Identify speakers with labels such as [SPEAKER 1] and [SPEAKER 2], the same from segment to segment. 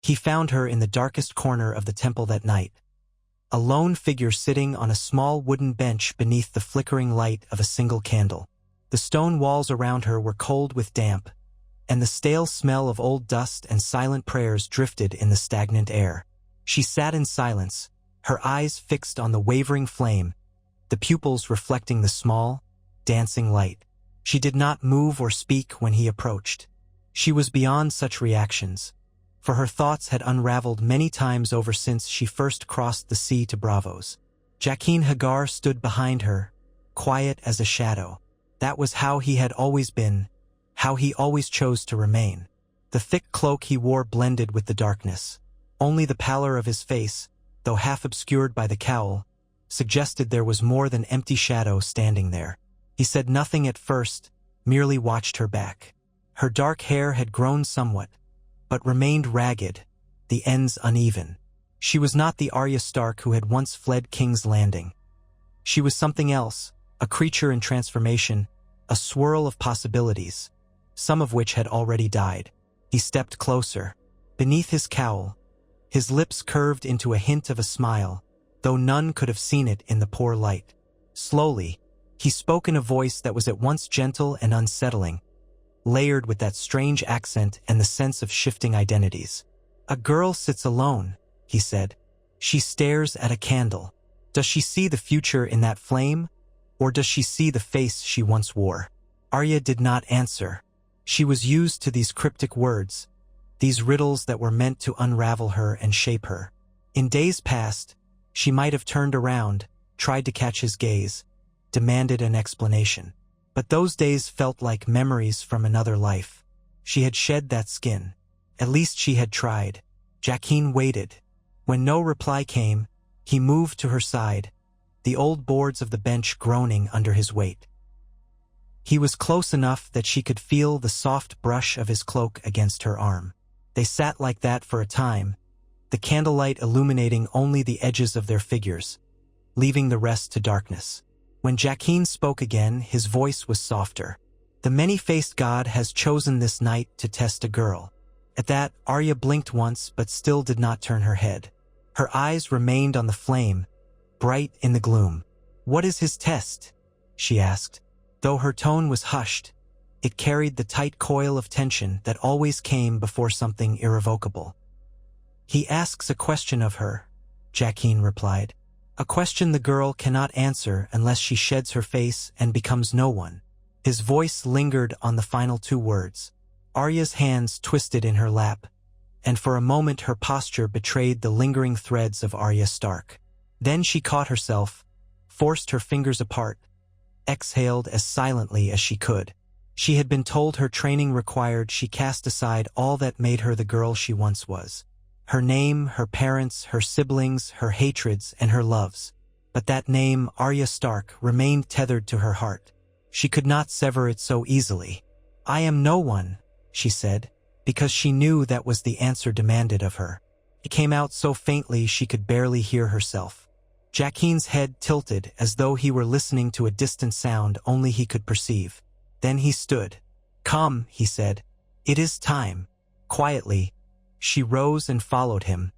[SPEAKER 1] He found her in the darkest corner of the temple that night, a lone figure sitting on a small wooden bench beneath the flickering light of a single candle. The stone walls around her were cold with damp, and the stale smell of old dust and silent prayers drifted in the stagnant air. She sat in silence, her eyes fixed on the wavering flame, the pupils reflecting the small, dancing light. She did not move or speak when he approached. She was beyond such reactions, for her thoughts had unraveled many times over since she first crossed the sea to Bravos. Jaqen Hagar stood behind her, quiet as a shadow. That was how he had always been, how he always chose to remain. The thick cloak he wore blended with the darkness. Only the pallor of his face, though half obscured by the cowl, suggested there was more than empty shadow standing there. He said nothing at first, merely watched her back. Her dark hair had grown somewhat, but remained ragged, the ends uneven. She was not the Arya Stark who had once fled King's Landing. She was something else, a creature in transformation, a swirl of possibilities, some of which had already died. He stepped closer. Beneath his cowl, his lips curved into a hint of a smile, though none could have seen it in the poor light. Slowly, he spoke in a voice that was at once gentle and unsettling, layered with that strange accent and the sense of shifting identities. "A girl sits alone," he said. "She stares at a candle. Does she see the future in that flame, or does she see the face she once wore?" Arya did not answer. She was used to these cryptic words, these riddles that were meant to unravel her and shape her. In days past, she might have turned around, tried to catch his gaze, demanded an explanation. But those days felt like memories from another life. She had shed that skin. At least she had tried. Jaqen waited. When no reply came, he moved to her side, the old boards of the bench groaning under his weight. He was close enough that she could feel the soft brush of his cloak against her arm. They sat like that for a time, the candlelight illuminating only the edges of their figures, leaving the rest to darkness. When Jaqen spoke again, his voice was softer. "The many-faced god has chosen this night to test a girl." At that, Arya blinked once but still did not turn her head. Her eyes remained on the flame, bright in the gloom. "What is his test?" she asked. Though her tone was hushed, it carried the tight coil of tension that always came before something irrevocable. "He asks a question of her," Jaqen replied. "A question the girl cannot answer unless she sheds her face and becomes no one." His voice lingered on the final two words. Arya's hands twisted in her lap, and for a moment her posture betrayed the lingering threads of Arya Stark. Then she caught herself, forced her fingers apart, exhaled as silently as she could. She had been told her training required she cast aside all that made her the girl she once was. Her name, her parents, her siblings, her hatreds, and her loves. But that name, Arya Stark, remained tethered to her heart. She could not sever it so easily. "I am no one," she said, because she knew that was the answer demanded of her. It came out so faintly she could barely hear herself. Jaqen's head tilted as though he were listening to a distant sound only he could perceive. Then he stood. "Come," he said. "It is time." Quietly, she rose and followed him,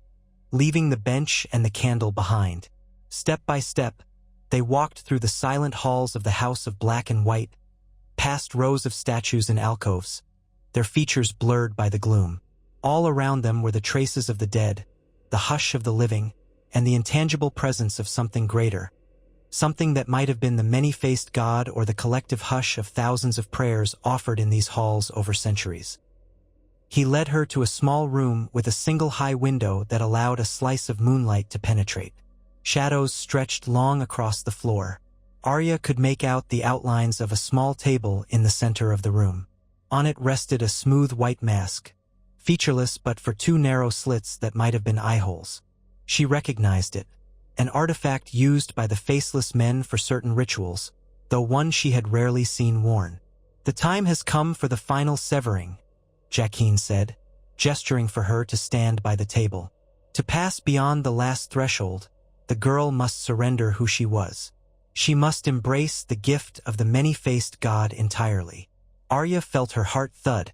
[SPEAKER 1] leaving the bench and the candle behind. Step by step, they walked through the silent halls of the House of Black and White, past rows of statues and alcoves, their features blurred by the gloom. All around them were the traces of the dead, the hush of the living, and the intangible presence of something greater, something that might have been the many-faced god or the collective hush of thousands of prayers offered in these halls over centuries. He led her to a small room with a single high window that allowed a slice of moonlight to penetrate. Shadows stretched long across the floor. Arya could make out the outlines of a small table in the center of the room. On it rested a smooth white mask, featureless but for two narrow slits that might have been eye-holes. She recognized it, an artifact used by the Faceless men for certain rituals, though one she had rarely seen worn. "The time has come for the final severing," Jaqen said, gesturing for her to stand by the table. To pass beyond the last threshold, the girl must surrender who she was. She must embrace the gift of the many-faced god entirely. Arya felt her heart thud,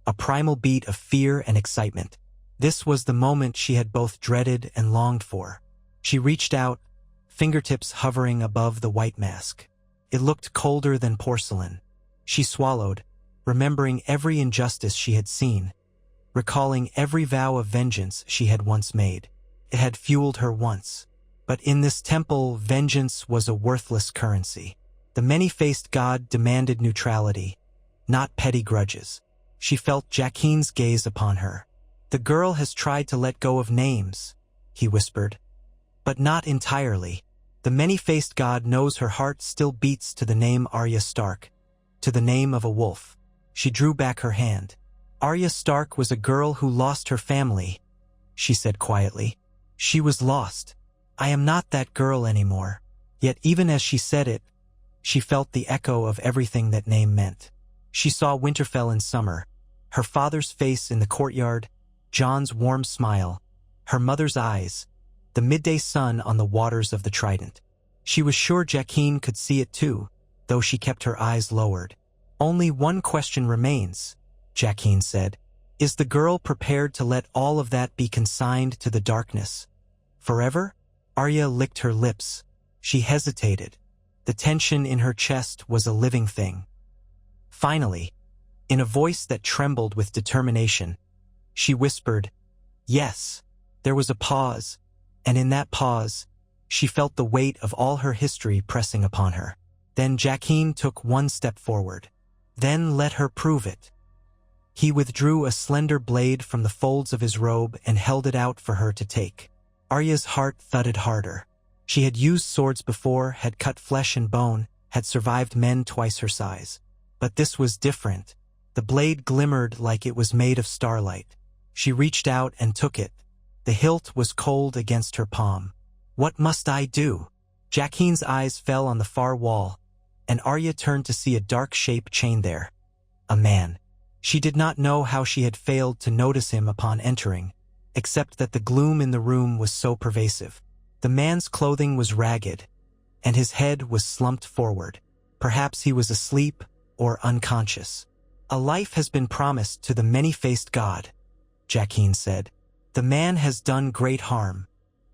[SPEAKER 1] a primal beat of fear and excitement. This was the moment she had both dreaded and longed for. She reached out, fingertips hovering above the white mask. It looked colder than porcelain. She swallowed, remembering every injustice she had seen, recalling every vow of vengeance she had once made. It had fueled her once. But in this temple, vengeance was a worthless currency. The many-faced god demanded neutrality, not petty grudges. She felt Jaqen's gaze upon her. "The girl has tried to let go of names," he whispered. "But not entirely. The many-faced god knows her heart still beats to the name Arya Stark, to the name of a wolf." She drew back her hand. "Arya Stark was a girl who lost her family," she said quietly. "She was lost. I am not that girl anymore." Yet even as she said it, she felt the echo of everything that name meant. She saw Winterfell in summer, her father's face in the courtyard, Jon's warm smile, her mother's eyes, the midday sun on the waters of the Trident. She was sure Jaqen could see it too, though she kept her eyes lowered. "Only one question remains," Jaqen said. "Is the girl prepared to let all of that be consigned to the darkness? Forever?" Arya licked her lips. She hesitated. The tension in her chest was a living thing. Finally, in a voice that trembled with determination, she whispered, "Yes." There was a pause, and in that pause, she felt the weight of all her history pressing upon her. Then Jaqen took one step forward. "Then let her prove it." He withdrew a slender blade from the folds of his robe and held it out for her to take. Arya's heart thudded harder. She had used swords before, had cut flesh and bone, had survived men twice her size. But this was different. The blade glimmered like it was made of starlight. She reached out and took it. The hilt was cold against her palm. "What must I do?" Jaqen's eyes fell on the far wall, and Arya turned to see a dark shape chained there. A man. She did not know how she had failed to notice him upon entering, except that the gloom in the room was so pervasive. The man's clothing was ragged, and his head was slumped forward. Perhaps he was asleep or unconscious. "A life has been promised to the many-faced god," Jaqen said. "The man has done great harm.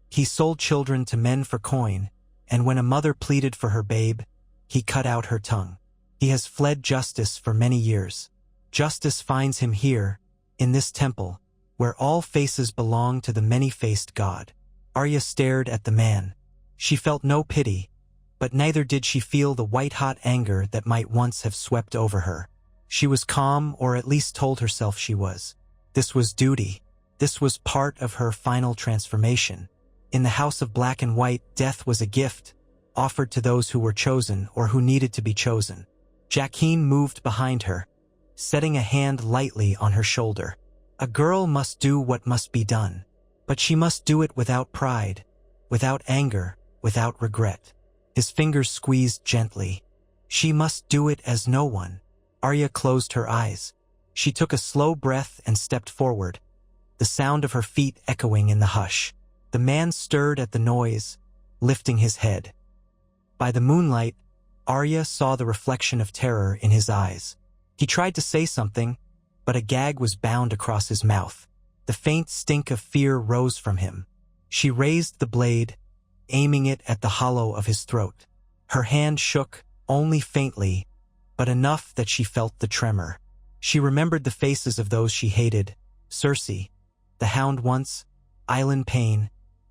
[SPEAKER 1] He sold children to men for coin, and when a mother pleaded for her babe, he cut out her tongue. He has fled justice for many years. Justice finds him here, in this temple, where all faces belong to the many-faced god." Arya stared at the man. She felt no pity, but neither did she feel the white-hot anger that might once have swept over her. She was calm, or at least told herself she was. This was duty. This was part of her final transformation. In the House of Black and White, death was a gift, offered to those who were chosen or who needed to be chosen. Jaqen moved behind her, setting a hand lightly on her shoulder. A girl must do what must be done, but she must do it without pride, without anger, without regret. His fingers squeezed gently. She must do it as no one. Arya closed her eyes. She took a slow breath and stepped forward, the sound of her feet echoing in the hush. The man stirred at the noise, lifting his head. By the moonlight, Arya saw the reflection of terror in his eyes. He tried to say something, but a gag was bound across his mouth. The faint stink of fear rose from him. She raised the blade, aiming it at the hollow of his throat. Her hand shook, only faintly, but enough that she felt the tremor. She remembered the faces of those she hated: Cersei, the Hound once, Island Pain,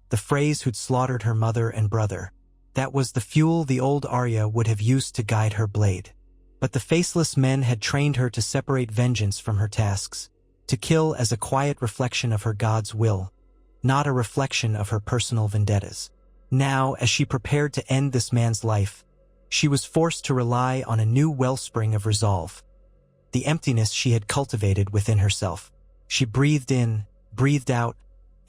[SPEAKER 1] the Freys who'd slaughtered her mother and brother. That was the fuel the old Arya would have used to guide her blade. But the Faceless men had trained her to separate vengeance from her tasks, to kill as a quiet reflection of her god's will, not a reflection of her personal vendettas. Now, as she prepared to end this man's life, she was forced to rely on a new wellspring of resolve, the emptiness she had cultivated within herself. She breathed in, breathed out,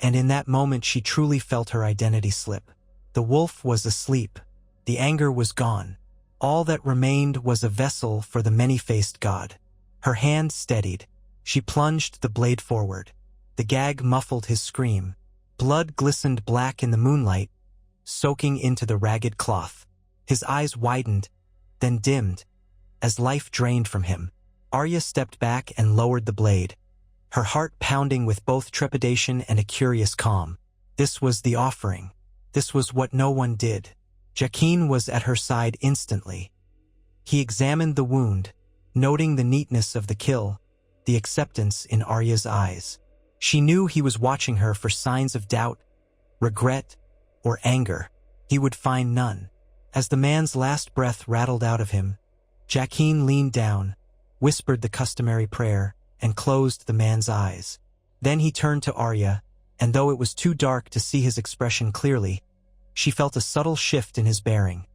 [SPEAKER 1] and in that moment she truly felt her identity slip. The wolf was asleep. The anger was gone. All that remained was a vessel for the many-faced god. Her hand steadied. She plunged the blade forward. The gag muffled his scream. Blood glistened black in the moonlight, soaking into the ragged cloth. His eyes widened, then dimmed, as life drained from him. Arya stepped back and lowered the blade, her heart pounding with both trepidation and a curious calm. This was the offering. This was what no one did. Jaqen was at her side instantly. He examined the wound, noting the neatness of the kill, the acceptance in Arya's eyes. She knew he was watching her for signs of doubt, regret, or anger. He would find none. As the man's last breath rattled out of him, Jaqen leaned down, whispered the customary prayer, and closed the man's eyes. Then he turned to Arya, and though it was too dark to see his expression clearly, she felt a subtle shift in his bearing,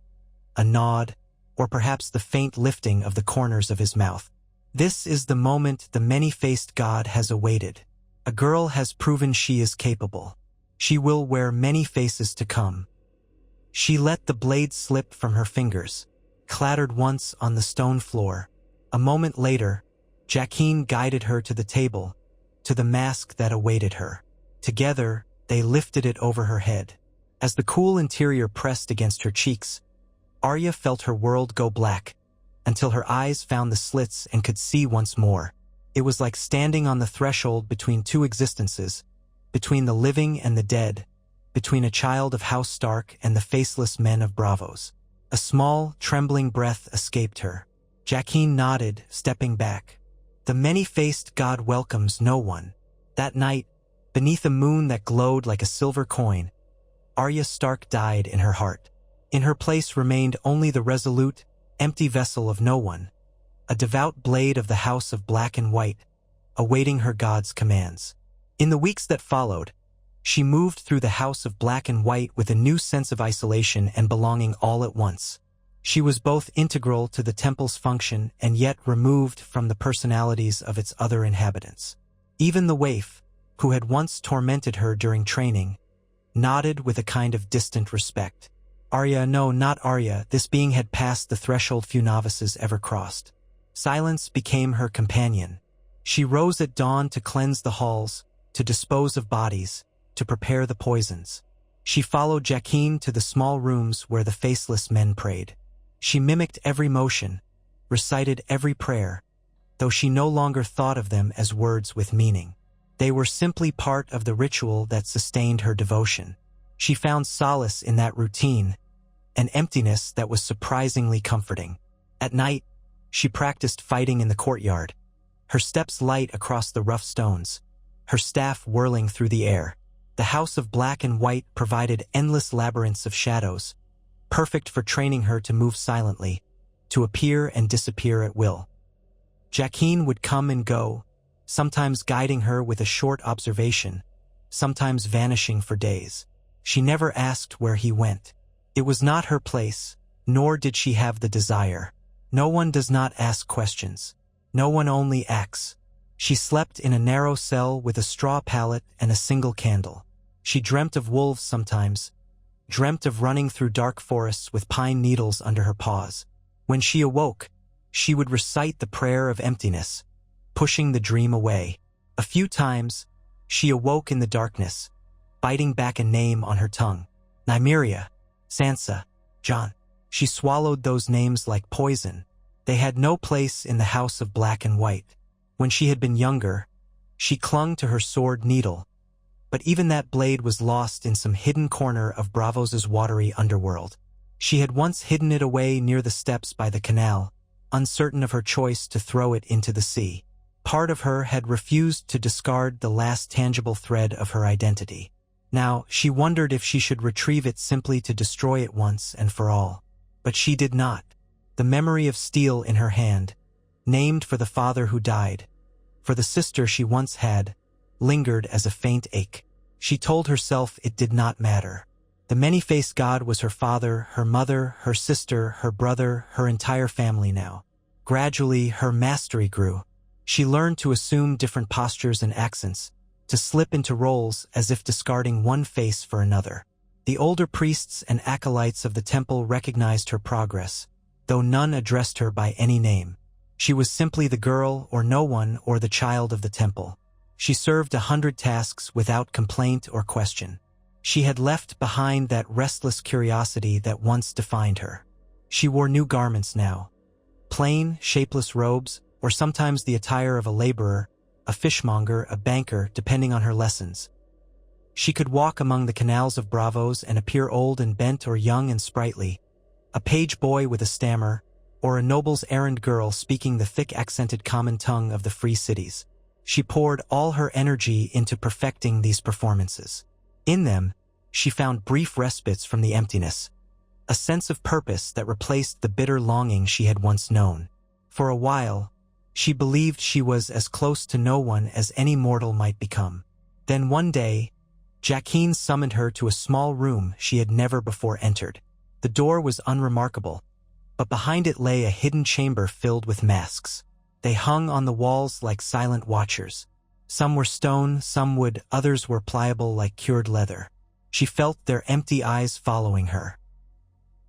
[SPEAKER 1] a nod, or perhaps the faint lifting of the corners of his mouth. This is the moment the many-faced god has awaited. A girl has proven she is capable. She will wear many faces to come. She let the blade slip from her fingers, clattered once on the stone floor. A moment later, Jaqen guided her to the table, to the mask that awaited her. Together, they lifted it over her head. As the cool interior pressed against her cheeks, Arya felt her world go black, until her eyes found the slits and could see once more. It was like standing on the threshold between two existences, between the living and the dead, between a child of House Stark and the faceless men of Bravos. A small, trembling breath escaped her. Jaqen nodded, stepping back. The many-faced god welcomes no one. That night, beneath a moon that glowed like a silver coin, Arya Stark died in her heart. In her place remained only the resolute, empty vessel of no one, a devout blade of the House of Black and White, awaiting her god's commands. In the weeks that followed, she moved through the House of Black and White with a new sense of isolation and belonging all at once. She was both integral to the temple's function and yet removed from the personalities of its other inhabitants. Even the waif, who had once tormented her during training, nodded with a kind of distant respect. Arya, no, not Arya, this being had passed the threshold few novices ever crossed. Silence became her companion. She rose at dawn to cleanse the halls, to dispose of bodies, to prepare the poisons. She followed Jaqen to the small rooms where the faceless men prayed. She mimicked every motion, recited every prayer, though she no longer thought of them as words with meaning. They were simply part of the ritual that sustained her devotion. She found solace in that routine, an emptiness that was surprisingly comforting. At night, she practiced fighting in the courtyard, her steps light across the rough stones, her staff whirling through the air. The House of Black and White provided endless labyrinths of shadows, perfect for training her to move silently, to appear and disappear at will. Jaqen would come and go, sometimes guiding her with a short observation, sometimes vanishing for days. She never asked where he went. It was not her place, nor did she have the desire. No one does not ask questions. No one only acts. She slept in a narrow cell with a straw pallet and a single candle. She dreamt of wolves sometimes, dreamt of running through dark forests with pine needles under her paws. When she awoke, she would recite the prayer of emptiness, pushing the dream away. A few times, she awoke in the darkness, biting back a name on her tongue. Nymeria, Sansa, Jon. She swallowed those names like poison. They had no place in the House of Black and White. When she had been younger, she clung to her sword needle, but even that blade was lost in some hidden corner of Bravos' watery underworld. She had once hidden it away near the steps by the canal, uncertain of her choice to throw it into the sea. Part of her had refused to discard the last tangible thread of her identity. Now, she wondered if she should retrieve it simply to destroy it once and for all. But she did not. The memory of steel in her hand, named for the father who died, for the sister she once had, lingered as a faint ache. She told herself it did not matter. The many-faced god was her father, her mother, her sister, her brother, her entire family now. Gradually, her mastery grew. She learned to assume different postures and accents, to slip into roles as if discarding one face for another. The older priests and acolytes of the temple recognized her progress, though none addressed her by any name. She was simply the girl or no one or the child of the temple. She served 100 tasks without complaint or question. She had left behind that restless curiosity that once defined her. She wore new garments now. Plain, shapeless robes, or sometimes the attire of a laborer, a fishmonger, a banker, depending on her lessons. She could walk among the canals of bravos and appear old and bent or young and sprightly, a page boy with a stammer, or a noble's errand girl speaking the thick accented common tongue of the free cities. She poured all her energy into perfecting these performances. In them, she found brief respites from the emptiness, a sense of purpose that replaced the bitter longing she had once known. For a while, she believed she was as close to no one as any mortal might become. Then one day, Jaqen summoned her to a small room she had never before entered. The door was unremarkable, but behind it lay a hidden chamber filled with masks. They hung on the walls like silent watchers. Some were stone, some wood, others were pliable like cured leather. She felt their empty eyes following her.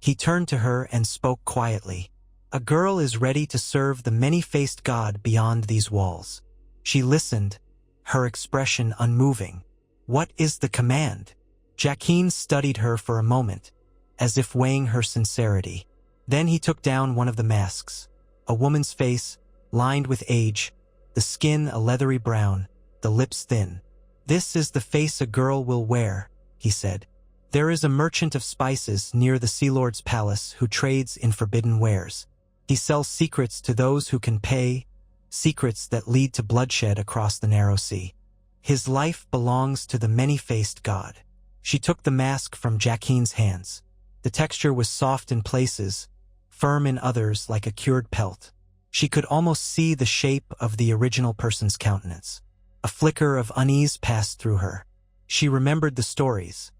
[SPEAKER 1] He turned to her and spoke quietly. "A girl is ready to serve the many-faced God beyond these walls." She listened, her expression unmoving. "What is the command?" Jaqen studied her for a moment, as if weighing her sincerity. Then he took down one of the masks, a woman's face, lined with age, the skin a leathery brown, the lips thin. "This is the face a girl will wear," he said. "There is a merchant of spices near the Sea Lord's palace who trades in forbidden wares. He sells secrets to those who can pay, secrets that lead to bloodshed across the narrow sea. His life belongs to the many-faced God." She took the mask from Jaqen's hands. The texture was soft in places, firm in others like a cured pelt. She could almost see the shape of the original person's countenance. A flicker of unease passed through her. She remembered the stories.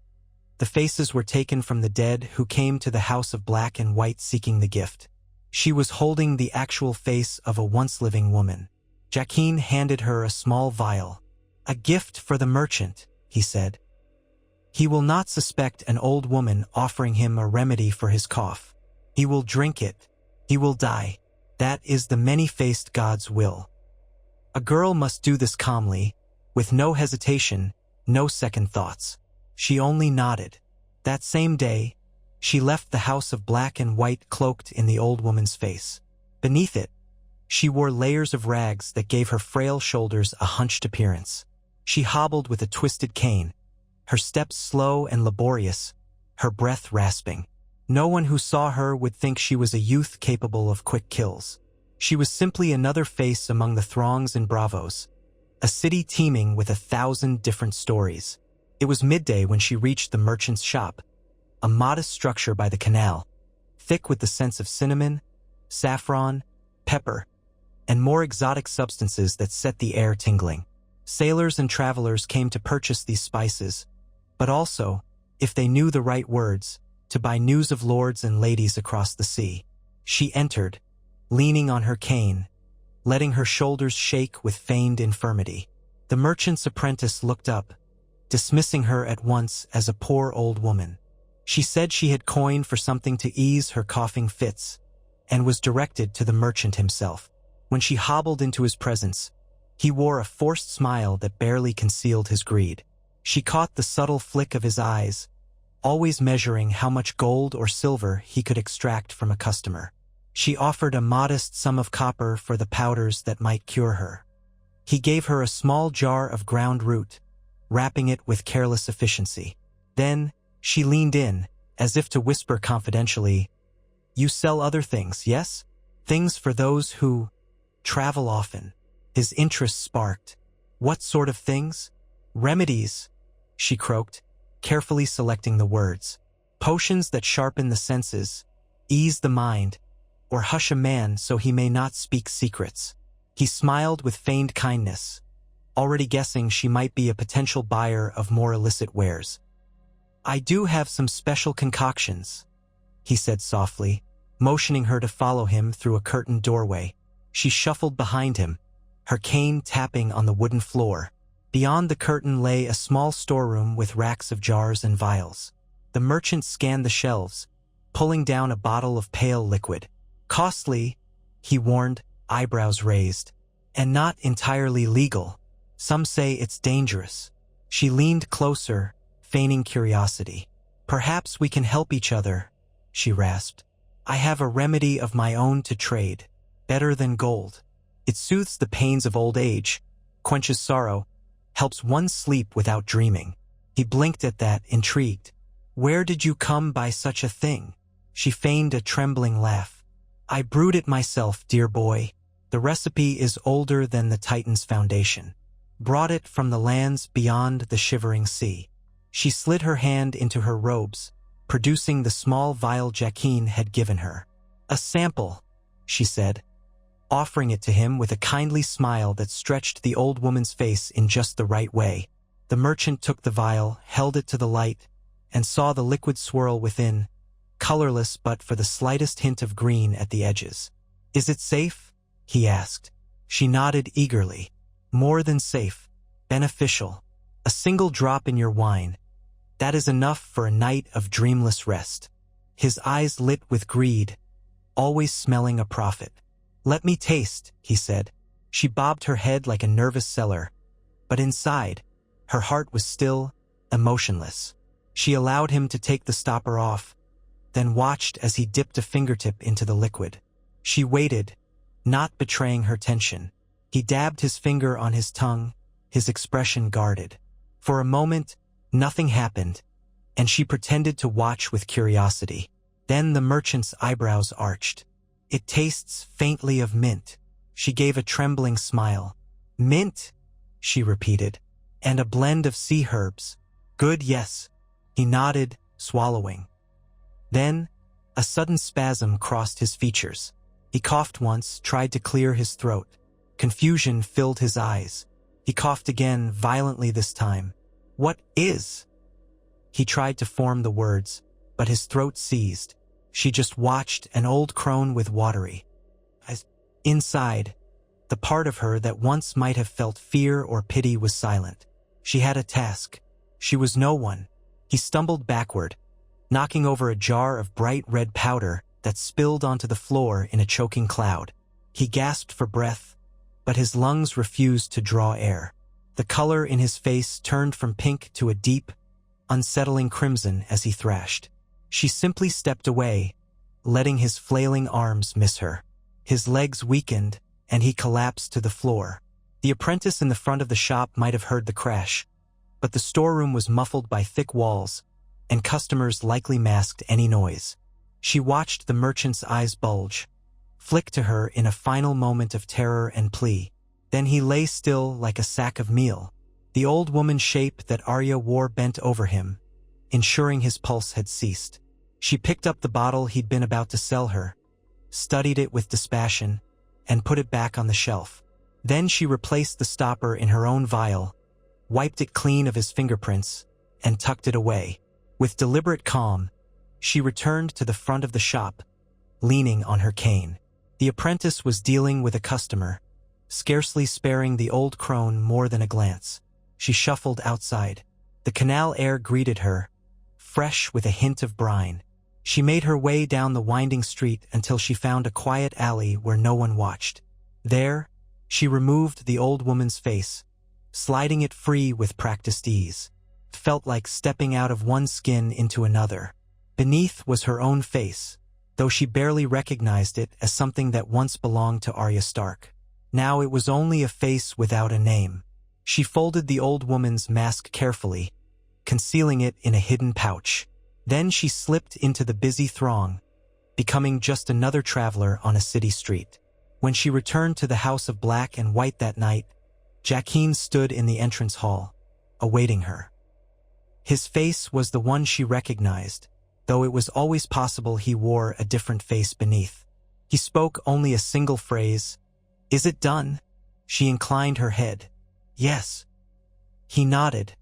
[SPEAKER 1] The faces were taken from the dead who came to the house of black and white seeking the gift. She was holding the actual face of a once-living woman. Jaqen handed her a small vial. "A gift for the merchant," he said. "He will not suspect an old woman offering him a remedy for his cough. He will drink it. He will die. That is the many-faced God's will." A girl must do this calmly, with no hesitation, no second thoughts. She only nodded. That same day, she left the house of black and white cloaked in the old woman's face. Beneath it, she wore layers of rags that gave her frail shoulders a hunched appearance. She hobbled with a twisted cane, her steps slow and laborious, her breath rasping. No one who saw her would think she was a youth capable of quick kills. She was simply another face among the throngs and bravos, a city teeming with 1,000 different stories. It was midday when she reached the merchant's shop, a modest structure by the canal, thick with the scents of cinnamon, saffron, pepper, and more exotic substances that set the air tingling. Sailors and travelers came to purchase these spices, but also, if they knew the right words, to buy news of lords and ladies across the sea. She entered, leaning on her cane, letting her shoulders shake with feigned infirmity. The merchant's apprentice looked up, dismissing her at once as a poor old woman. She said she had coin for something to ease her coughing fits, and was directed to the merchant himself. When she hobbled into his presence, he wore a forced smile that barely concealed his greed. She caught the subtle flick of his eyes, always measuring how much gold or silver he could extract from a customer. She offered a modest sum of copper for the powders that might cure her. He gave her a small jar of ground root, wrapping it with careless efficiency. Then, she leaned in, as if to whisper confidentially, "You sell other things, yes? Things for those who travel often." His interest sparked. "What sort of things?" "Remedies," she croaked, carefully selecting the words. "Potions that sharpen the senses, ease the mind, or hush a man so he may not speak secrets." He smiled with feigned kindness, already guessing she might be a potential buyer of more illicit wares. "I do have some special concoctions," he said softly, motioning her to follow him through a curtained doorway. She shuffled behind him, her cane tapping on the wooden floor. Beyond the curtain lay a small storeroom with racks of jars and vials. The merchant scanned the shelves, pulling down a bottle of pale liquid. "Costly," he warned, eyebrows raised, "and not entirely legal. Some say it's dangerous." She leaned closer, feigning curiosity. "Perhaps we can help each other," she rasped. "I have a remedy of my own to trade, better than gold. It soothes the pains of old age, quenches sorrow, helps one sleep without dreaming. He blinked at that, intrigued. Where did you come by such a thing? She feigned a trembling laugh. I brewed it myself, dear boy. The recipe is older than the Titan's foundation. Brought it from the lands beyond the shivering sea. She slid her hand into her robes, producing the small vial Jaqen had given her. A sample, she said, offering it to him with a kindly smile that stretched the old woman's face in just the right way. The merchant took the vial, held it to the light, and saw the liquid swirl within, colorless but for the slightest hint of green at the edges. Is it safe? He asked. She nodded eagerly. More than safe. Beneficial. A single drop in your wine. That is enough for a night of dreamless rest. His eyes lit with greed, always smelling a profit. Let me taste, he said. She bobbed her head like a nervous seller, but inside, her heart was still, emotionless. She allowed him to take the stopper off, then watched as he dipped a fingertip into the liquid. She waited, not betraying her tension. He dabbed his finger on his tongue, his expression guarded. For a moment, nothing happened, and she pretended to watch with curiosity. Then the merchant's eyebrows arched. It tastes faintly of mint. She gave a trembling smile. Mint, she repeated, and a blend of sea herbs. Good, yes. He nodded, swallowing. Then, a sudden spasm crossed his features. He coughed once, tried to clear his throat. Confusion filled his eyes. He coughed again, violently this time. What is? He tried to form the words, but his throat seized. She just watched, an old crone with watery eyes. Inside, the part of her that once might have felt fear or pity was silent. She had a task. She was no one. He stumbled backward, knocking over a jar of bright red powder that spilled onto the floor in a choking cloud. He gasped for breath, but his lungs refused to draw air. The color in his face turned from pink to a deep, unsettling crimson as he thrashed. She simply stepped away, letting his flailing arms miss her. His legs weakened, and he collapsed to the floor. The apprentice in the front of the shop might have heard the crash, but the storeroom was muffled by thick walls, and customers likely masked any noise. She watched the merchant's eyes bulge, flick to her in a final moment of terror and plea. Then he lay still like a sack of meal. The old woman's shape that Arya wore bent over him, ensuring his pulse had ceased. She picked up the bottle he'd been about to sell her, studied it with dispassion, and put it back on the shelf. Then she replaced the stopper in her own vial, wiped it clean of his fingerprints, and tucked it away. With deliberate calm, she returned to the front of the shop, leaning on her cane. The apprentice was dealing with a customer, scarcely sparing the old crone more than a glance. She shuffled outside. The canal air greeted her, fresh with a hint of brine. She made her way down the winding street until she found a quiet alley where no one watched. There, she removed the old woman's face, sliding it free with practiced ease. It felt like stepping out of one skin into another. Beneath was her own face, though she barely recognized it as something that once belonged to Arya Stark. Now it was only a face without a name. She folded the old woman's mask carefully, concealing it in a hidden pouch. Then she slipped into the busy throng, becoming just another traveler on a city street. When she returned to the House of Black and White that night, Jaqen stood in the entrance hall, awaiting her. His face was the one she recognized, though it was always possible he wore a different face beneath. He spoke only a single phrase. Is it done? She inclined her head. Yes. He nodded,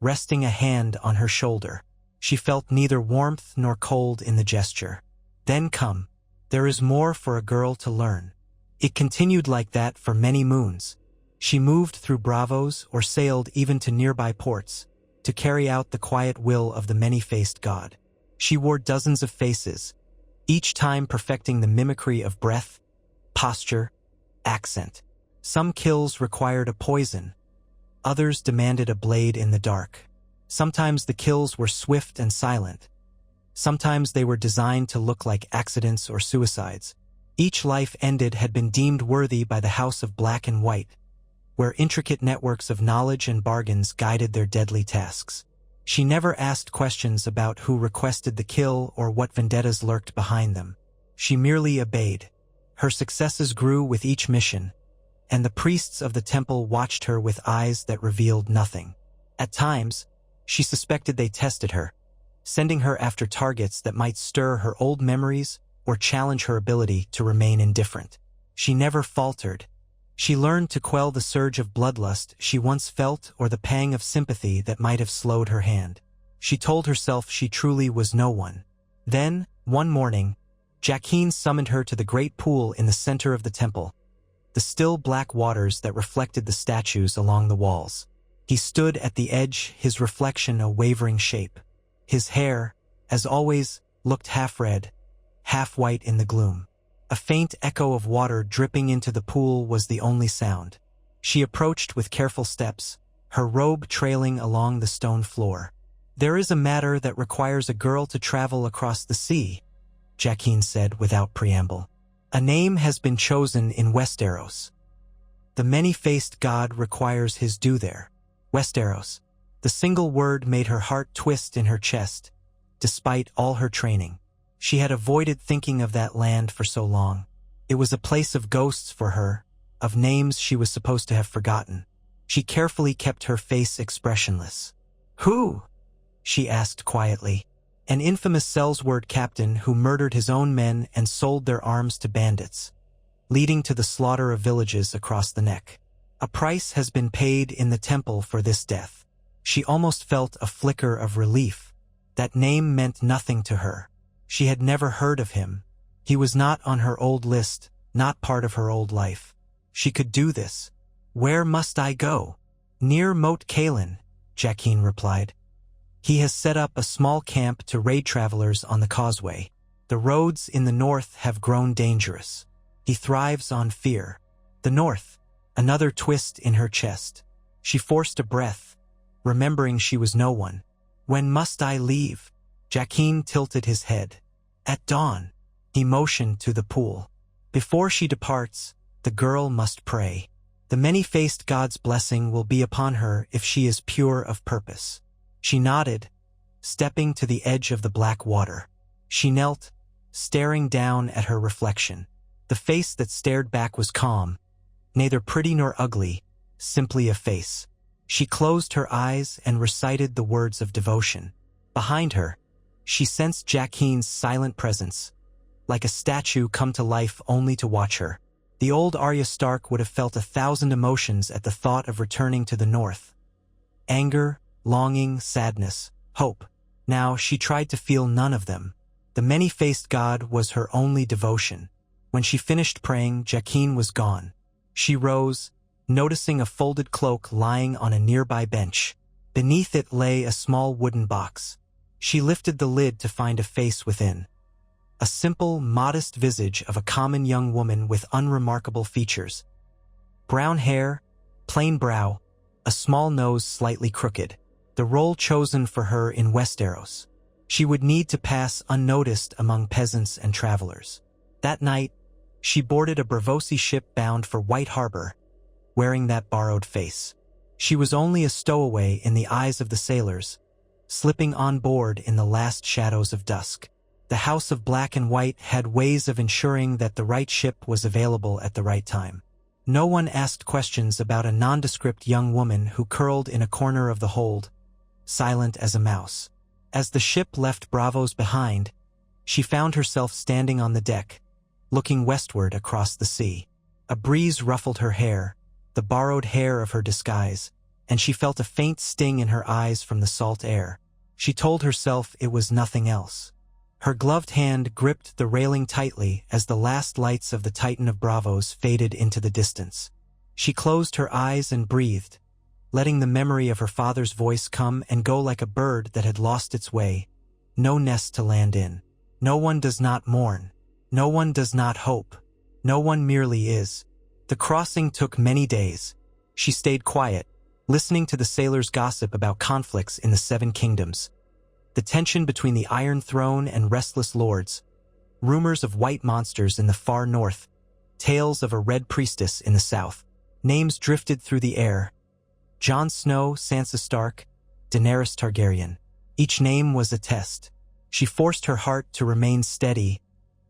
[SPEAKER 1] resting a hand on her shoulder. She felt neither warmth nor cold in the gesture. Then come. There is more for a girl to learn. It continued like that for many moons. She moved through bravos or sailed even to nearby ports to carry out the quiet will of the many-faced god. She wore dozens of faces, each time perfecting the mimicry of breath, posture, accent. Some kills required a poison. Others demanded a blade in the dark. Sometimes the kills were swift and silent. Sometimes they were designed to look like accidents or suicides. Each life ended had been deemed worthy by the House of Black and White, where intricate networks of knowledge and bargains guided their deadly tasks. She never asked questions about who requested the kill or what vendettas lurked behind them. She merely obeyed. Her successes grew with each mission, and the priests of the temple watched her with eyes that revealed nothing. At times, she suspected they tested her, sending her after targets that might stir her old memories or challenge her ability to remain indifferent. She never faltered. She learned to quell the surge of bloodlust she once felt or the pang of sympathy that might have slowed her hand. She told herself she truly was no one. Then, one morning, Jaqen summoned her to the great pool in the center of the temple, the still black waters that reflected the statues along the walls. He stood at the edge, his reflection a wavering shape. His hair, as always, looked half red, half white in the gloom. A faint echo of water dripping into the pool was the only sound. She approached with careful steps, her robe trailing along the stone floor. "There is a matter that requires a girl to travel across the sea," Jaqen said without preamble. "A name has been chosen in Westeros. The many-faced god requires his due there." Westeros. The single word made her heart twist in her chest, despite all her training. She had avoided thinking of that land for so long. It was a place of ghosts for her, of names she was supposed to have forgotten. She carefully kept her face expressionless. "Who?" she asked quietly. "An infamous Sellsword captain who murdered his own men and sold their arms to bandits, leading to the slaughter of villages across the neck. A price has been paid in the temple for this death." She almost felt a flicker of relief. That name meant nothing to her. She had never heard of him. He was not on her old list, not part of her old life. She could do this. "Where must I go?" "Near Moat Cailin," Jaqen replied. "He has set up a small camp to raid travelers on the causeway. The roads in the north have grown dangerous. He thrives on fear." The north. Another twist in her chest. She forced a breath, remembering she was no one. "When must I leave?" Jaqen tilted his head. "At dawn." He motioned to the pool. "Before she departs, the girl must pray. The many-faced god's blessing will be upon her if she is pure of purpose." She nodded, stepping to the edge of the black water. She knelt, staring down at her reflection. The face that stared back was calm, neither pretty nor ugly, simply a face. She closed her eyes and recited the words of devotion. Behind her, she sensed Jaqen's silent presence, like a statue come to life only to watch her. The old Arya Stark would have felt 1,000 emotions at the thought of returning to the north. Anger, longing, sadness, hope. Now she tried to feel none of them. The many-faced god was her only devotion. When she finished praying, Jaqen was gone. She rose, noticing a folded cloak lying on a nearby bench. Beneath it lay a small wooden box. She lifted the lid to find a face within. A simple, modest visage of a common young woman with unremarkable features. Brown hair, plain brow, a small nose slightly crooked. The role chosen for her in Westeros. She would need to pass unnoticed among peasants and travelers. That night, she boarded a Braavosi ship bound for White Harbor, wearing that borrowed face. She was only a stowaway in the eyes of the sailors, slipping on board in the last shadows of dusk. The House of Black and White had ways of ensuring that the right ship was available at the right time. No one asked questions about a nondescript young woman who curled in a corner of the hold, silent as a mouse. As the ship left Braavos behind, she found herself standing on the deck, looking westward across the sea. A breeze ruffled her hair, the borrowed hair of her disguise, and she felt a faint sting in her eyes from the salt air. She told herself it was nothing else. Her gloved hand gripped the railing tightly as the last lights of the Titan of Braavos faded into the distance. She closed her eyes and breathed, letting the memory of her father's voice come and go like a bird that had lost its way. No nest to land in. No one does not mourn. No one does not hope. No one merely is. The crossing took many days. She stayed quiet, listening to the sailors' gossip about conflicts in the Seven Kingdoms, the tension between the Iron Throne and restless lords, rumors of white monsters in the far north, tales of a red priestess in the south. Names drifted through the air. Jon Snow, Sansa Stark, Daenerys Targaryen. Each name was a test. She forced her heart to remain steady,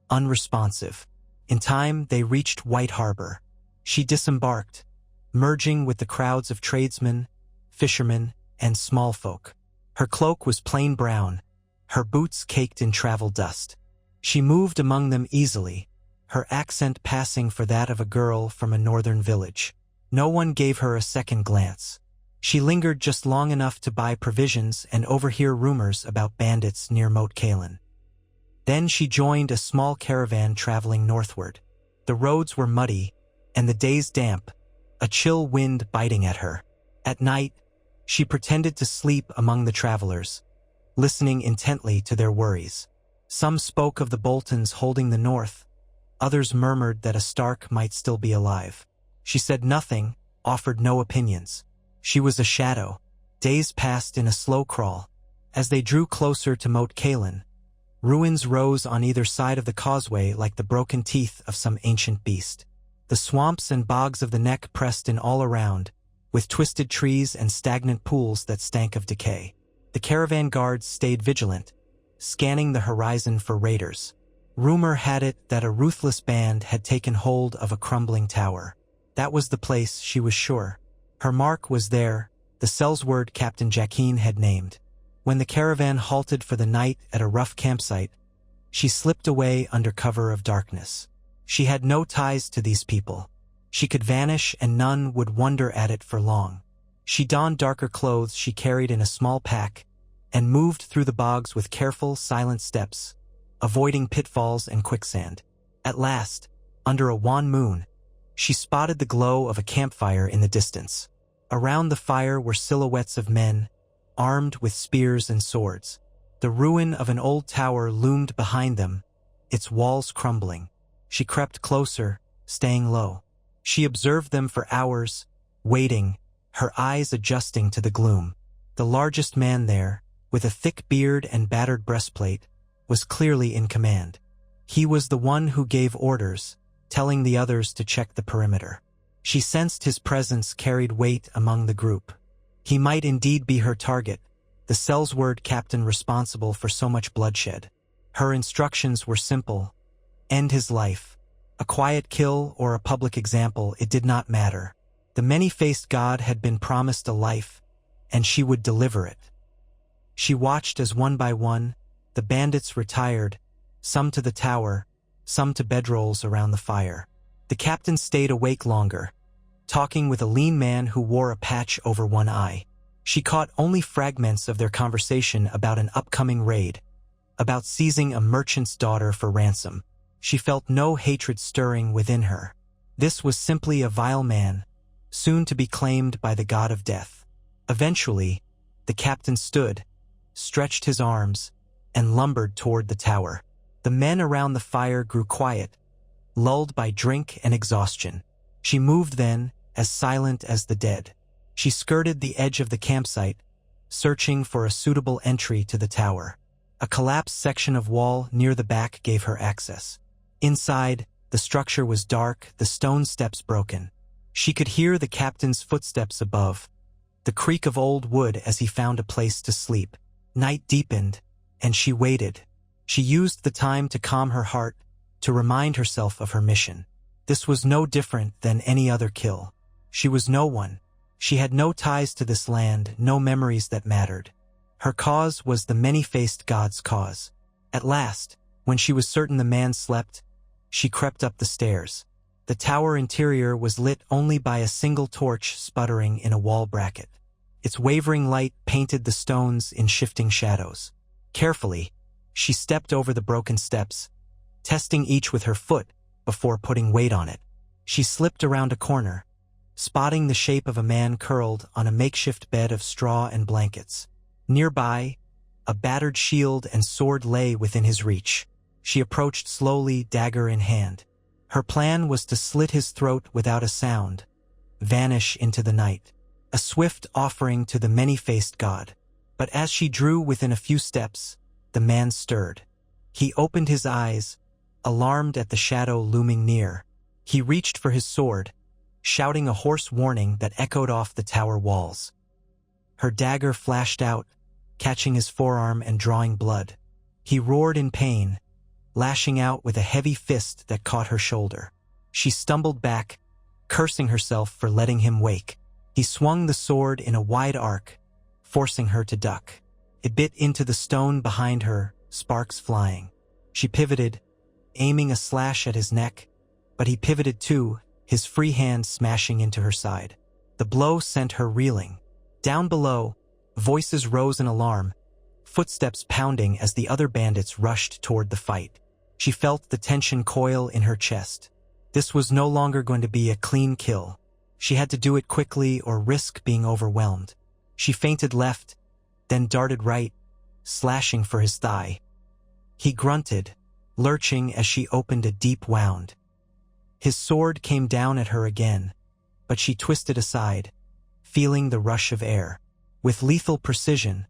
[SPEAKER 1] unresponsive. In time, they reached White Harbor. She disembarked, merging with the crowds of tradesmen, fishermen, and small folk. Her cloak was plain brown, her boots caked in travel dust. She moved among them easily, her accent passing for that of a girl from a northern village. No one gave her a second glance. She lingered just long enough to buy provisions and overhear rumors about bandits near Moat Cailin. Then she joined a small caravan traveling northward. The roads were muddy, and the days damp, a chill wind biting at her. At night, she pretended to sleep among the travelers, listening intently to their worries. Some spoke of the Boltons holding the north, others murmured that a Stark might still be alive. She said nothing, offered no opinions. She was a shadow. Days passed in a slow crawl. As they drew closer to Moat Cailin, ruins rose on either side of the causeway like the broken teeth of some ancient beast. The swamps and bogs of the neck pressed in all around, with twisted trees and stagnant pools that stank of decay. The caravan guards stayed vigilant, scanning the horizon for raiders. Rumor had it that a ruthless band had taken hold of a crumbling tower. That was the place, she was sure. Her mark was there, the Sellsword Captain Jaqen had named. When the caravan halted for the night at a rough campsite, she slipped away under cover of darkness. She had no ties to these people. She could vanish and none would wonder at it for long. She donned darker clothes she carried in a small pack and moved through the bogs with careful, silent steps, avoiding pitfalls and quicksand. At last, under a wan moon, she spotted the glow of a campfire in the distance. Around the fire were silhouettes of men, armed with spears and swords. The ruin of an old tower loomed behind them, its walls crumbling. She crept closer, staying low. She observed them for hours, waiting, her eyes adjusting to the gloom. The largest man there, with a thick beard and battered breastplate, was clearly in command. He was the one who gave orders, telling the others to check the perimeter. She sensed his presence carried weight among the group. He might indeed be her target, the Sellsword captain responsible for so much bloodshed. Her instructions were simple: end his life. A quiet kill or a public example, it did not matter. The many-faced god had been promised a life, and she would deliver it. She watched as one by one, the bandits retired, some to the tower, some to bedrolls around the fire. The captain stayed awake longer, talking with a lean man who wore a patch over one eye. She caught only fragments of their conversation about an upcoming raid, about seizing a merchant's daughter for ransom. She felt no hatred stirring within her. This was simply a vile man, soon to be claimed by the god of death. Eventually, the captain stood, stretched his arms, and lumbered toward the tower. The men around the fire grew quiet, lulled by drink and exhaustion. She moved then, as silent as the dead. She skirted the edge of the campsite, searching for a suitable entry to the tower. A collapsed section of wall near the back gave her access. Inside, the structure was dark, the stone steps broken. She could hear the captain's footsteps above, the creak of old wood as he found a place to sleep. Night deepened, and she waited. She used the time to calm her heart, to remind herself of her mission. This was no different than any other kill. She was no one. She had no ties to this land, no memories that mattered. Her cause was the many-faced god's cause. At last, when she was certain the man slept, she crept up the stairs. The tower interior was lit only by a single torch sputtering in a wall bracket. Its wavering light painted the stones in shifting shadows. Carefully, she stepped over the broken steps, testing each with her foot before putting weight on it. She slipped around a corner, spotting the shape of a man curled on a makeshift bed of straw and blankets. Nearby, a battered shield and sword lay within his reach. She approached slowly, dagger in hand. Her plan was to slit his throat without a sound, vanish into the night. A swift offering to the many-faced god. But as she drew within a few steps, the man stirred. He opened his eyes, alarmed at the shadow looming near. He reached for his sword, shouting a hoarse warning that echoed off the tower walls. Her dagger flashed out, catching his forearm and drawing blood. He roared in pain, lashing out with a heavy fist that caught her shoulder. She stumbled back, cursing herself for letting him wake. He swung the sword in a wide arc, forcing her to duck. It bit into the stone behind her, sparks flying. She pivoted, aiming a slash at his neck, but he pivoted too, his free hand smashing into her side. The blow sent her reeling. Down below, voices rose in alarm, footsteps pounding as the other bandits rushed toward the fight. She felt the tension coil in her chest. This was no longer going to be a clean kill. She had to do it quickly or risk being overwhelmed. She feinted left, then darted right, slashing for his thigh. He grunted, lurching as she opened a deep wound. His sword came down at her again, but she twisted aside, feeling the rush of air. With lethal precision,